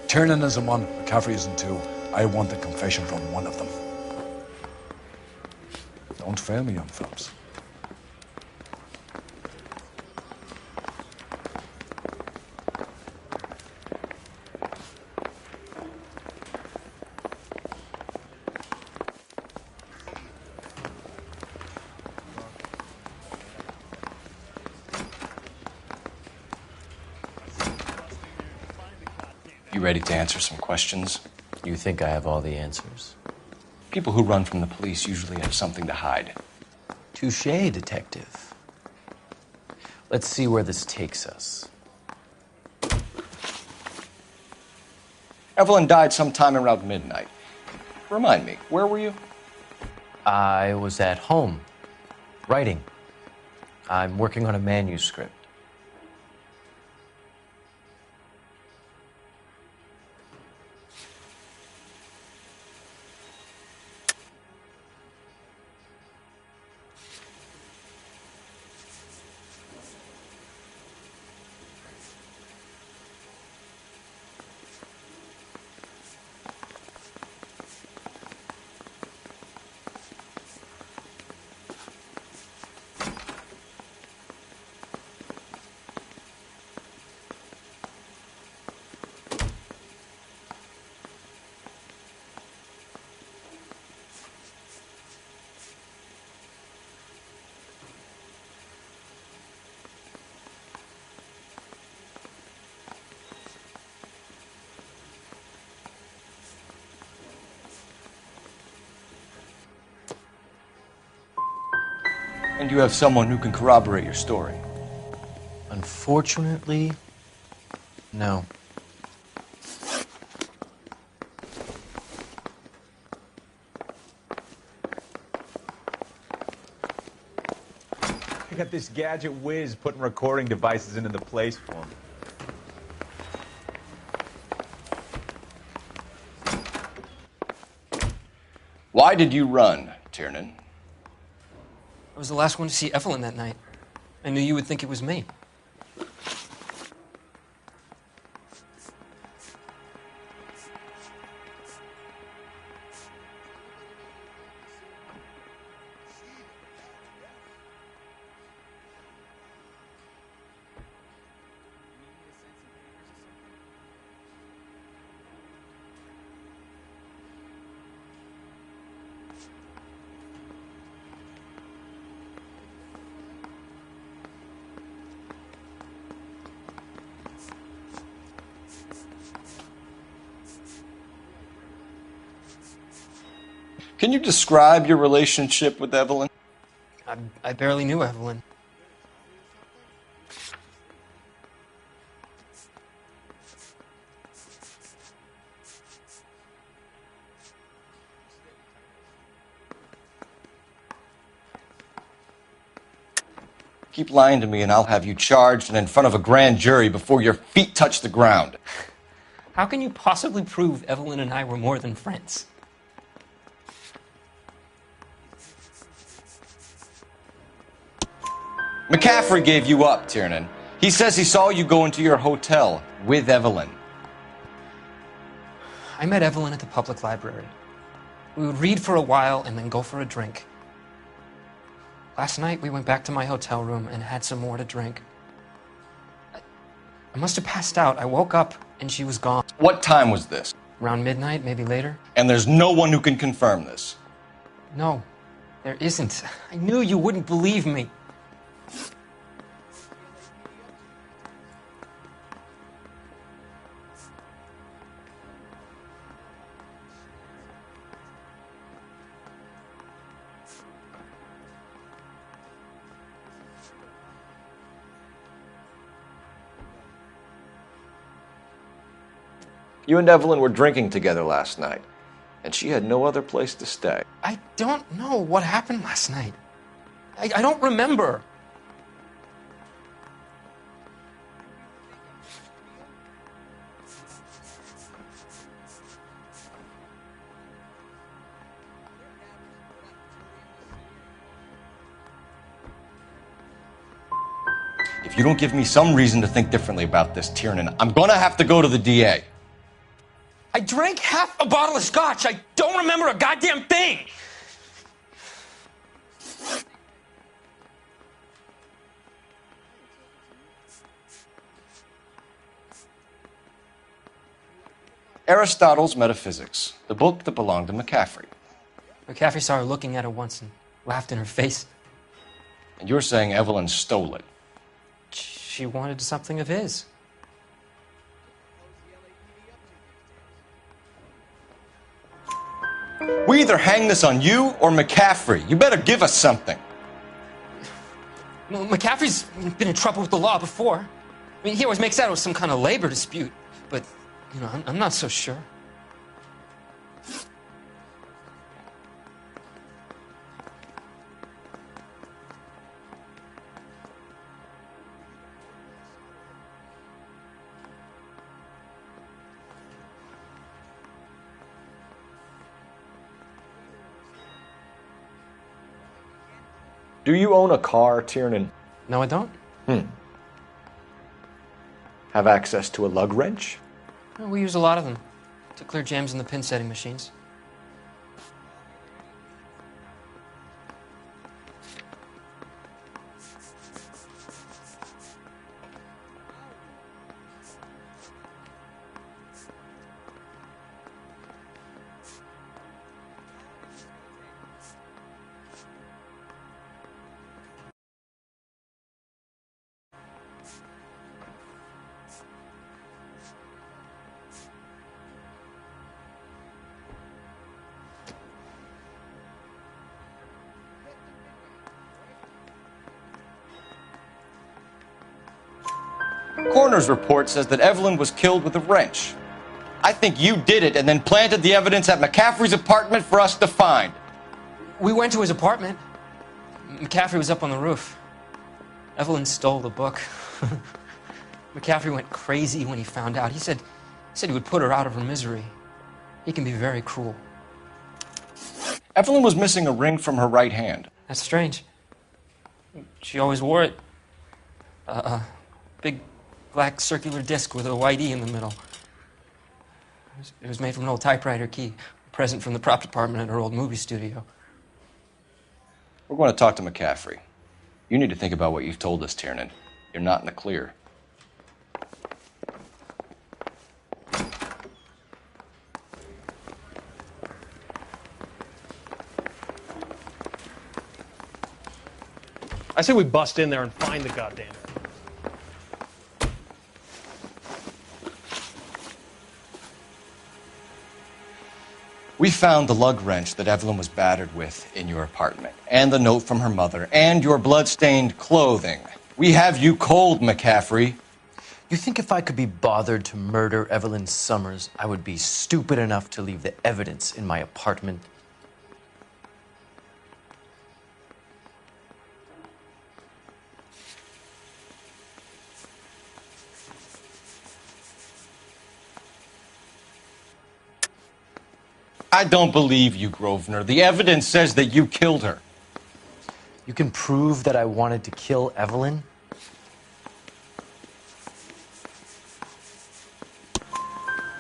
P: Tiernan isn't one, McCaffrey isn't two. I want a confession from one of them. Don't fail me, young Phelps.
A: You ready to answer some questions?
J: You think I have all the answers?
A: People who run from the police usually have something to hide.
J: Touché, detective. Let's see where this takes us.
A: Evelyn died sometime around midnight. Remind me, where were you?
J: I was at home, writing. I'm working on a manuscript.
A: And you have someone who can corroborate your story.
J: Unfortunately, no.
B: I got this gadget whiz putting recording devices into the place for me.
A: Why did you run, Tiernan?
V: I was the last one to see Evelyn that night. I knew you would think it was me.
A: Can you describe your relationship with Evelyn?
V: I barely knew Evelyn.
A: Keep lying to me and I'll have you charged and in front of a grand jury before your feet touch the ground.
V: How can you possibly prove Evelyn and I were more than friends?
A: McCaffrey gave you up, Tiernan. He says he saw you go into your hotel with Evelyn.
V: I met Evelyn at the public library. We would read for a while and then go for a drink. Last night, we went back to my hotel room and had some more to drink. I must have passed out. I woke up and she was gone.
A: What time was this?
V: Around midnight, maybe later.
A: And there's no one who can confirm this.
V: No, there isn't. I knew you wouldn't believe me.
A: You and Evelyn were drinking together last night, and she had no other place to stay.
V: I don't know what happened last night. I don't remember.
A: If you don't give me some reason to think differently about this, Tiernan, I'm gonna have to go to the DA.
V: I drank half a bottle of scotch. I don't remember a goddamn thing.
A: Aristotle's Metaphysics, the book that belonged to McCaffrey.
V: McCaffrey saw her looking at it once and laughed in her face.
A: And you're saying Evelyn stole it.
V: She wanted something of his.
A: We either hang this on you or McCaffrey. You better give us something.
V: Well, McCaffrey's been in trouble with the law before. I mean, he always makes out it was some kind of labor dispute, but, you know, I'm not so sure.
B: Do you own a car, Tiernan?
V: No, I don't.
B: Have access to a lug wrench?
V: Well, we use a lot of them to clear jams in the pin setting machines.
A: Coroner's report says that Evelyn was killed with a wrench. I think you did it and then planted the evidence at McCaffrey's apartment for us to find.
V: We went to his apartment. McCaffrey was up on the roof. Evelyn stole the book. McCaffrey went crazy when he found out. He said he would put her out of her misery. He can be very cruel.
A: Evelyn was missing a ring from her right hand.
V: That's strange. She always wore it. A big black circular disc with a white E in the middle. It was made from an old typewriter key, a present from the prop department at her old movie studio.
A: We're going to talk to McCaffrey. You need to think about what you've told us, Tiernan. You're not in the clear.
F: I say we bust in there and find the goddamn thing.
A: We found the lug wrench that Evelyn was battered with in your apartment, and the note from her mother, and your blood-stained clothing. We have you cold, McCaffrey.
J: You think if I could be bothered to murder Evelyn Summers, I would be stupid enough to leave the evidence in my apartment?
A: I don't believe you, Grosvenor. The evidence says that you killed her.
J: You can prove that I wanted to kill Evelyn?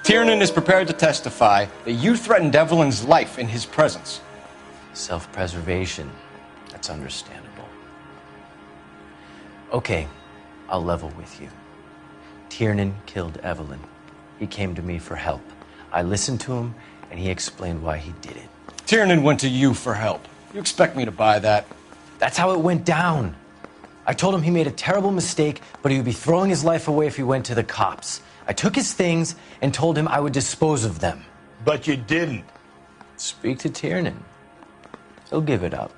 A: Tiernan is prepared to testify that you threatened Evelyn's life in his presence.
J: Self-preservation. That's understandable. Okay, I'll level with you. Tiernan killed Evelyn. He came to me for help. I listened to him, and he explained why he did it.
A: Tiernan went to you for help. You expect me to buy that?
J: That's how it went down. I told him he made a terrible mistake, but he would be throwing his life away if he went to the cops. I took his things and told him I would dispose of them.
C: But you didn't.
J: Speak to Tiernan. He'll give it up.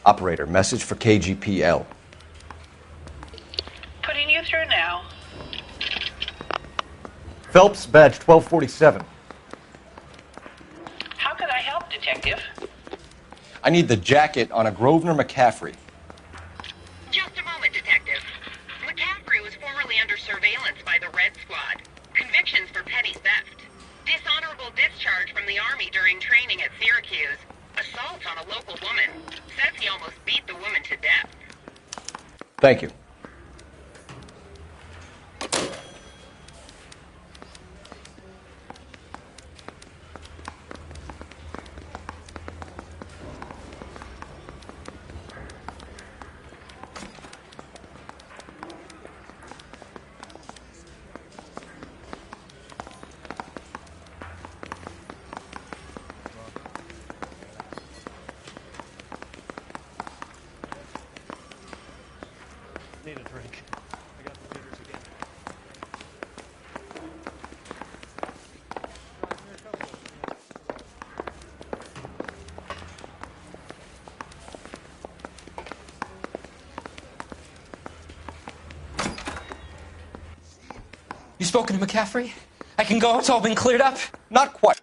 A: Operator, message for KGPL.
D: Putting you through now.
S: Phelps, badge 1247.
D: How can I help, Detective?
A: I need the jacket on a Grosvenor McCaffrey.
D: Just a moment, Detective. McCaffrey was formerly under surveillance by the Red Squad. Convictions for petty theft. Dishonorable discharge from the Army during training at Syracuse. Assault on a local woman. Says he almost beat the woman to death.
A: Thank you.
F: Need a drink. I got the jitters again.
V: You spoken to McCaffrey? I can go? It's all been cleared up?
A: Not quite.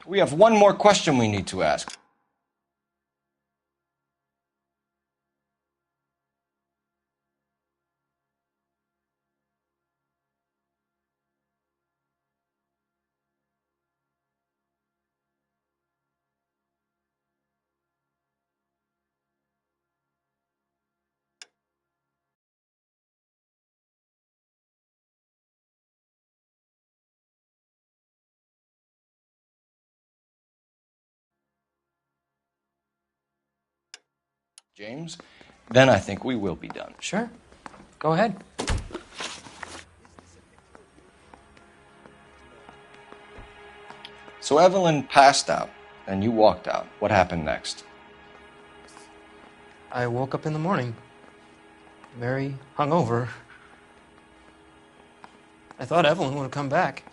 A: We have one more question we need to ask. James, then I think we will be done.
V: Sure. Go ahead.
A: So Evelyn passed out, and you walked out. What happened next?
V: I woke up in the morning, very hungover. I thought Evelyn would have come back.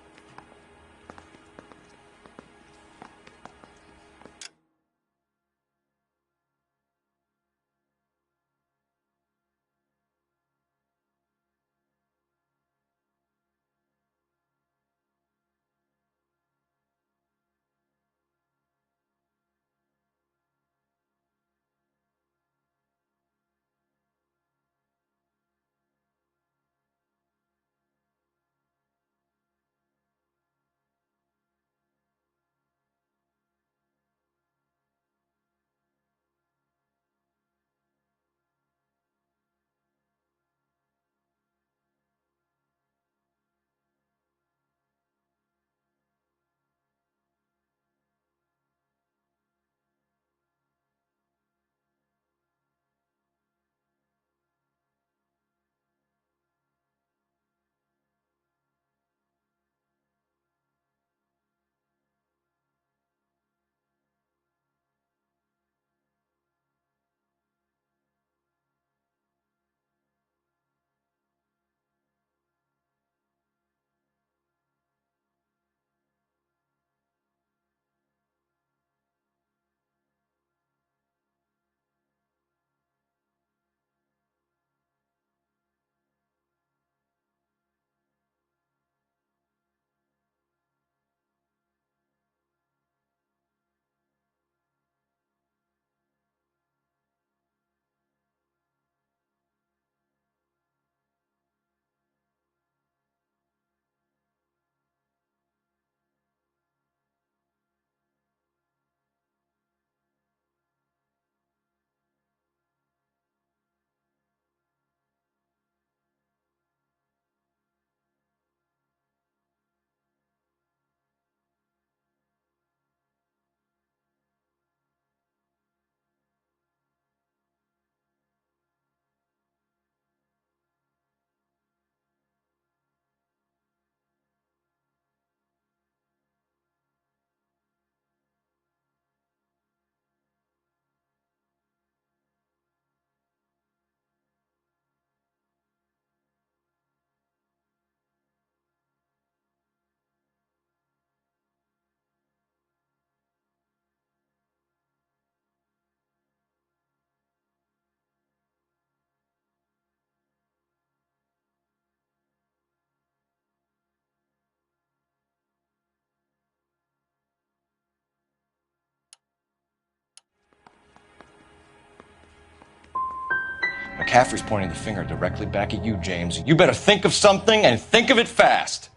A: McCaffrey's pointing the finger directly back at you, James. You better think of something and think of it fast.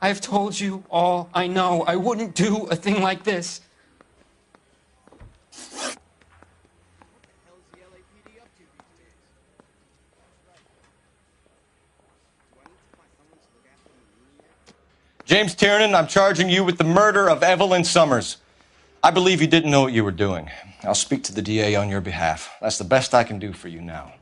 V: I've told you all I know. I wouldn't do a thing like this.
A: James Tiernan, I'm charging you with the murder of Evelyn Summers. I believe you didn't know what you were doing. I'll speak to the DA on your behalf. That's the best I can do for you now.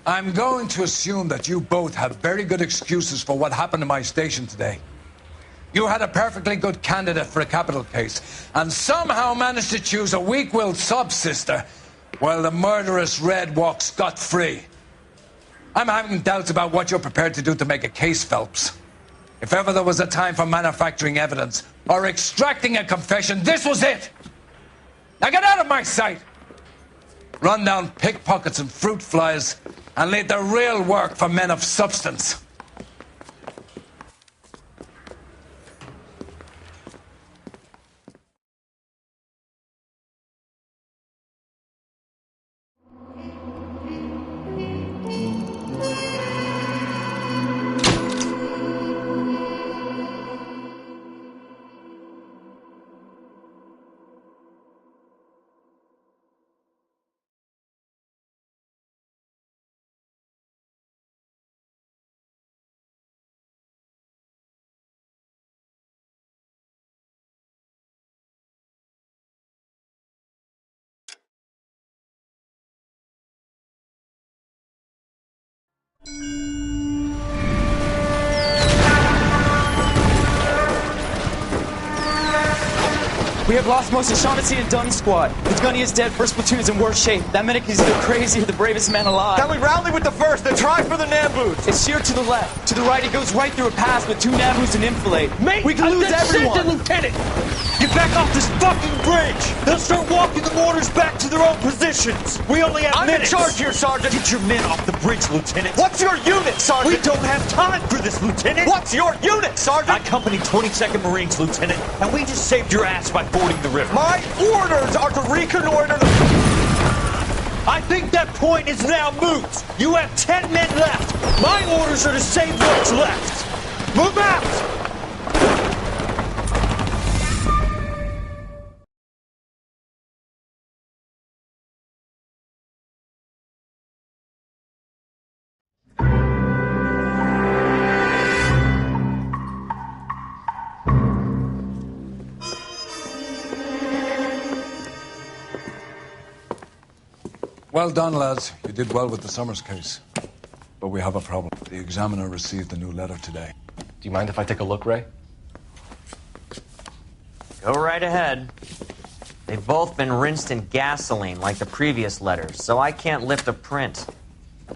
P: I'm going to assume that you both have very good excuses for what happened in my station today. You had a perfectly good candidate for a capital case, and somehow managed to choose a weak-willed sub-sister while the murderous Red walks scot-free. I'm having doubts about what you're prepared to do to make a case, Phelps. If ever there was a time for manufacturing evidence or extracting a confession, this was it! Now get out of my sight! Run down pickpockets and fruit flies and leave the real work for men of substance.
G: We have lost most of Shaughnessy and Dunn's squad. The gunny is dead, first platoon is in worse shape. That medic is either crazy or the bravest man alive.
S: Can we rally with the first and try for the Nambus?
G: It's sheer to the left. To the right, it goes right through a pass with 2 Nambus and Infilade. Mate, we can lose everyone.
S: Lieutenant! Get back off this fucking bridge! They'll start walking the mortars back to their own positions! We only have minutes! I'm in charge here, Sergeant! Get your men off the bridge, Lieutenant! What's your unit, Sergeant? We don't have time for this, Lieutenant! What's your unit, Sergeant? I company 22nd Marines, Lieutenant, and we just saved your ass by fording the river. My orders are to reconnoiter the... I think that point is now moot! You have 10 men left! My orders are to save what's left! Move out!
P: Well done, lads. You did well with the Summers case. But we have a problem. The examiner received a new letter today.
A: Do you mind if I take a look, Ray?
H: Go right ahead. They've both been rinsed in gasoline like the previous letters, so I can't lift a print.
F: I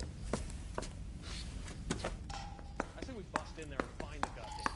F: say we bust in there and find the goddamn.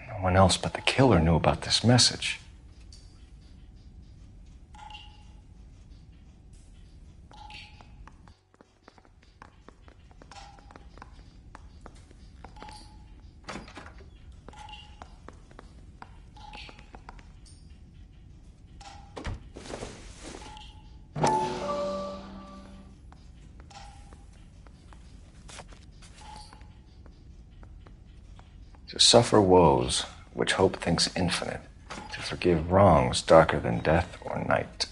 A: No one else but the killer knew about this message. To suffer woes which hope thinks infinite, to forgive wrongs darker than death or night.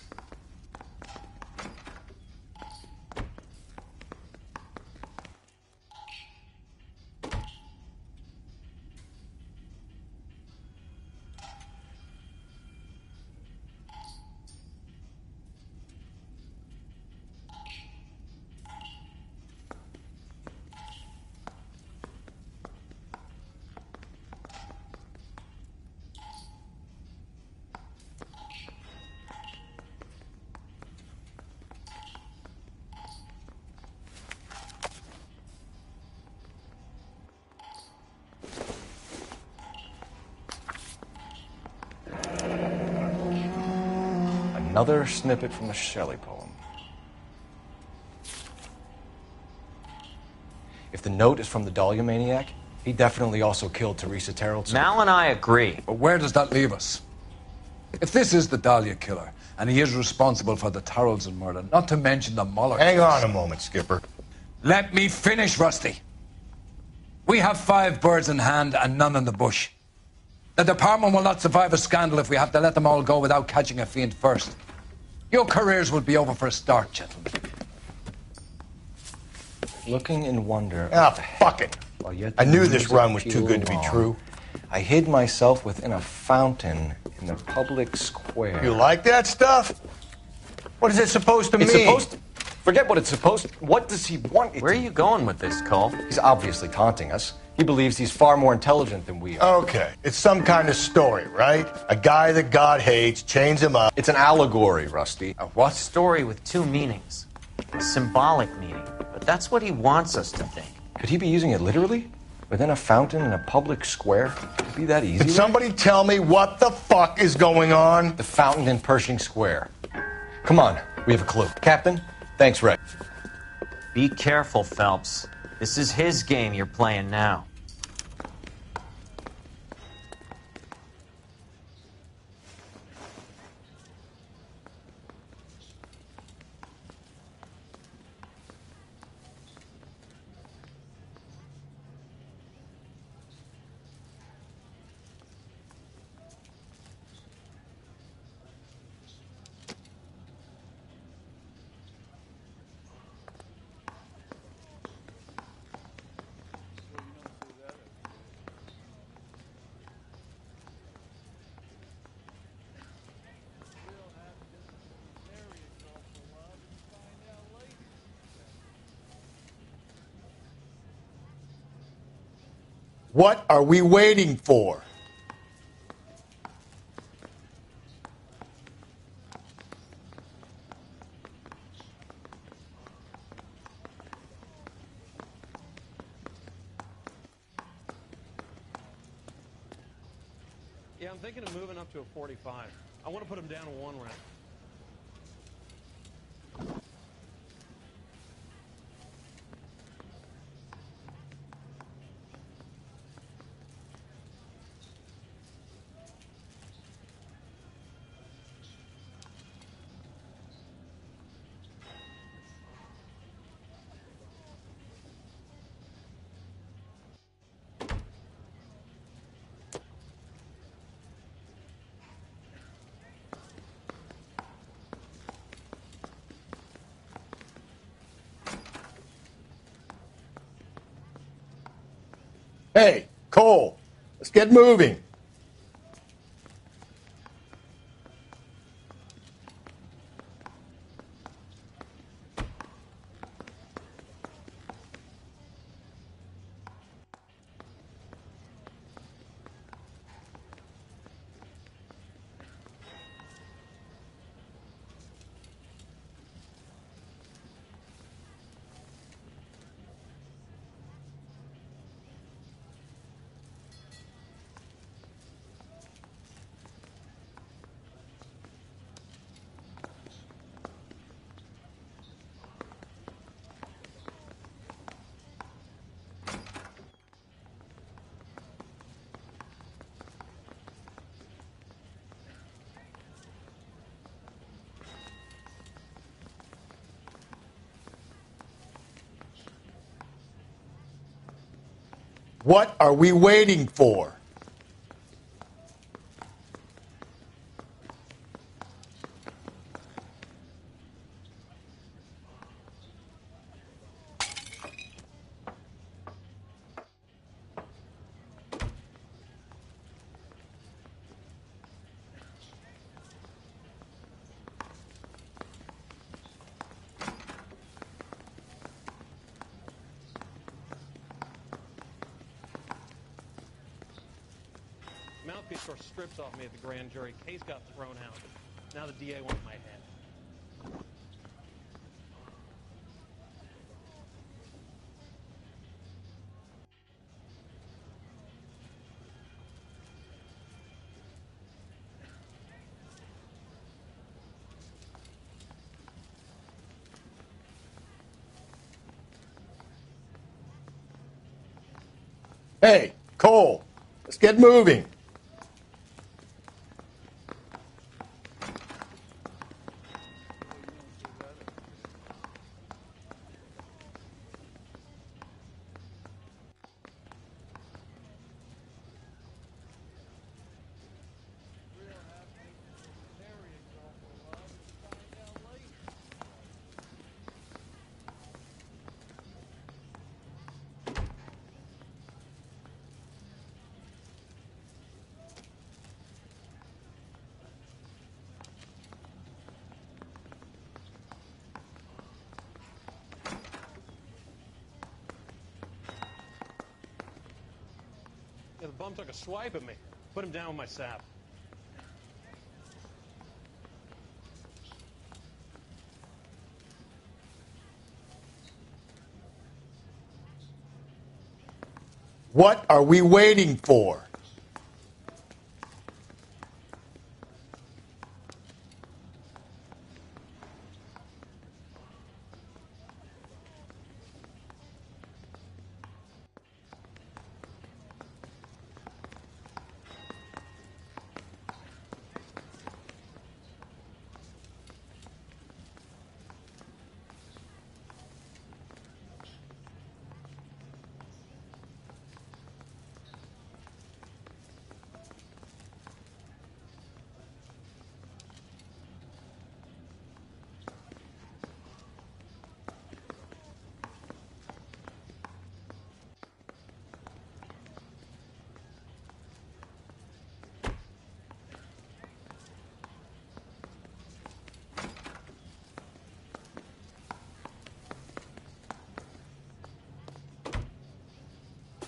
A: Another snippet from the Shelley poem. If the note is from the Dahlia maniac, he definitely also killed Teresa Terrell.
H: Mal and I agree.
P: But where does that leave us? If this is the Dahlia killer, and he is responsible for the Tarrelson murder, not to mention the Muller
C: Hang
P: case.
C: on a moment, Skipper.
P: Let me finish, Rusty. We have 5 birds in hand and none in the bush. The department will not survive a scandal if we have to let them all go without catching a fiend first. Your careers will be over for a start, gentlemen.
A: Looking in wonder.
C: Ah, fuck it. I knew this run was too good to be true.
A: I hid myself within a fountain in the public square.
C: You like that stuff? What is it supposed to
A: It's
C: mean?
A: supposed to... Forget what it's supposed to... What does he want?
H: Where are you going with this, Cole?
A: He's obviously taunting us. He believes he's far more intelligent than we are.
C: Okay, it's some kind of story, right? A guy that God hates, chains him up.
A: It's an allegory, Rusty.
H: A what? Story with 2 meanings. A symbolic meaning. But that's what he wants us to think.
A: Could he be using it literally? Within a fountain in a public square? Could it be that easy?
C: Can somebody tell me what the fuck is going on?
A: The fountain in Pershing Square. Come on, we have a clue. Captain, thanks, Ray.
H: Be careful, Phelps. This is his game you're playing now.
C: What are we waiting for?
F: Yeah, I'm thinking of moving up to a 45. I want to put him down to 1 round.
C: Hey, Cole, let's get moving. What are we waiting for?
F: Mouthpiece tore strips off me at the grand jury. Case got thrown out. Now the DA wants my head.
C: Hey, Cole, let's get moving.
F: Yeah, the bum took a swipe at me. Put him down with my sap.
C: What are we waiting for?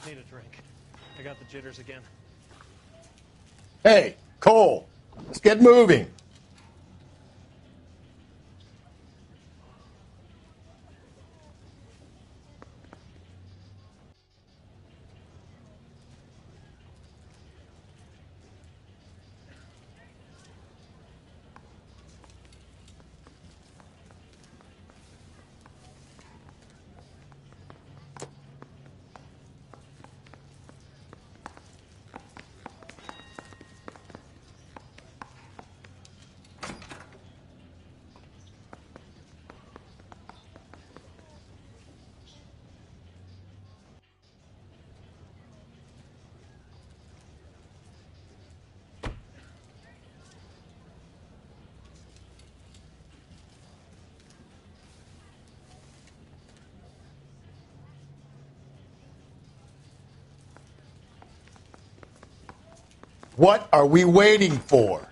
F: Need a drink. I got the jitters again.
C: Hey, Cole, let's get moving. What are we waiting for?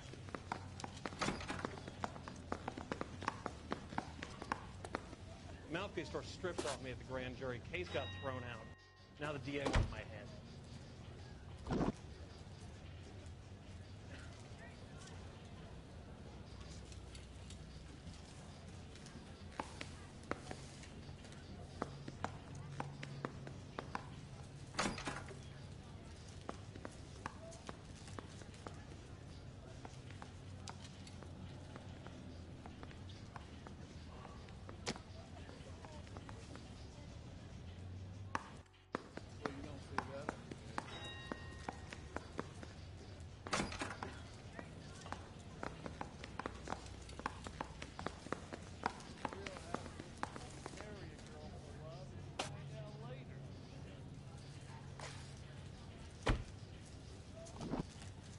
F: Mouthpiece was stripped off me at the grand jury. Case got thrown out. Now the DA wants my head.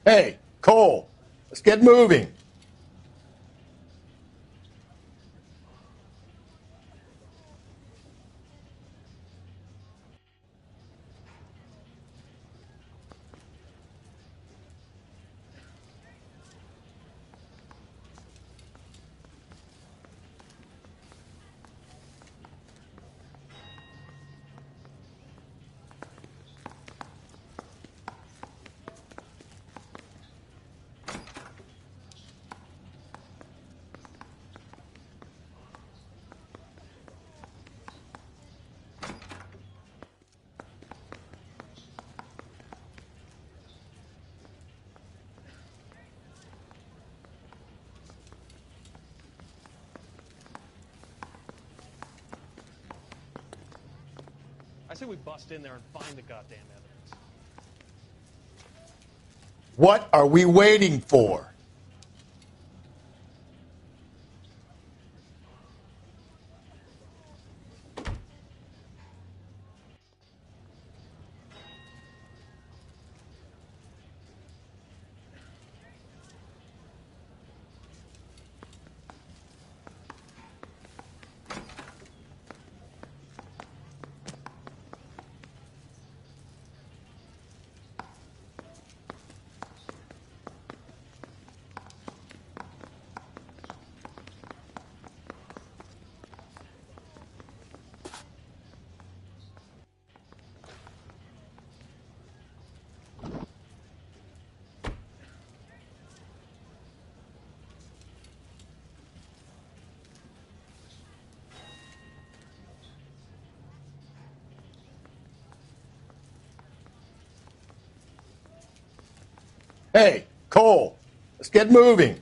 C: Hey, Cole, let's get moving.
F: I say we bust in there and find the goddamn evidence.
C: What are we waiting for? Hey, Cole, let's get moving.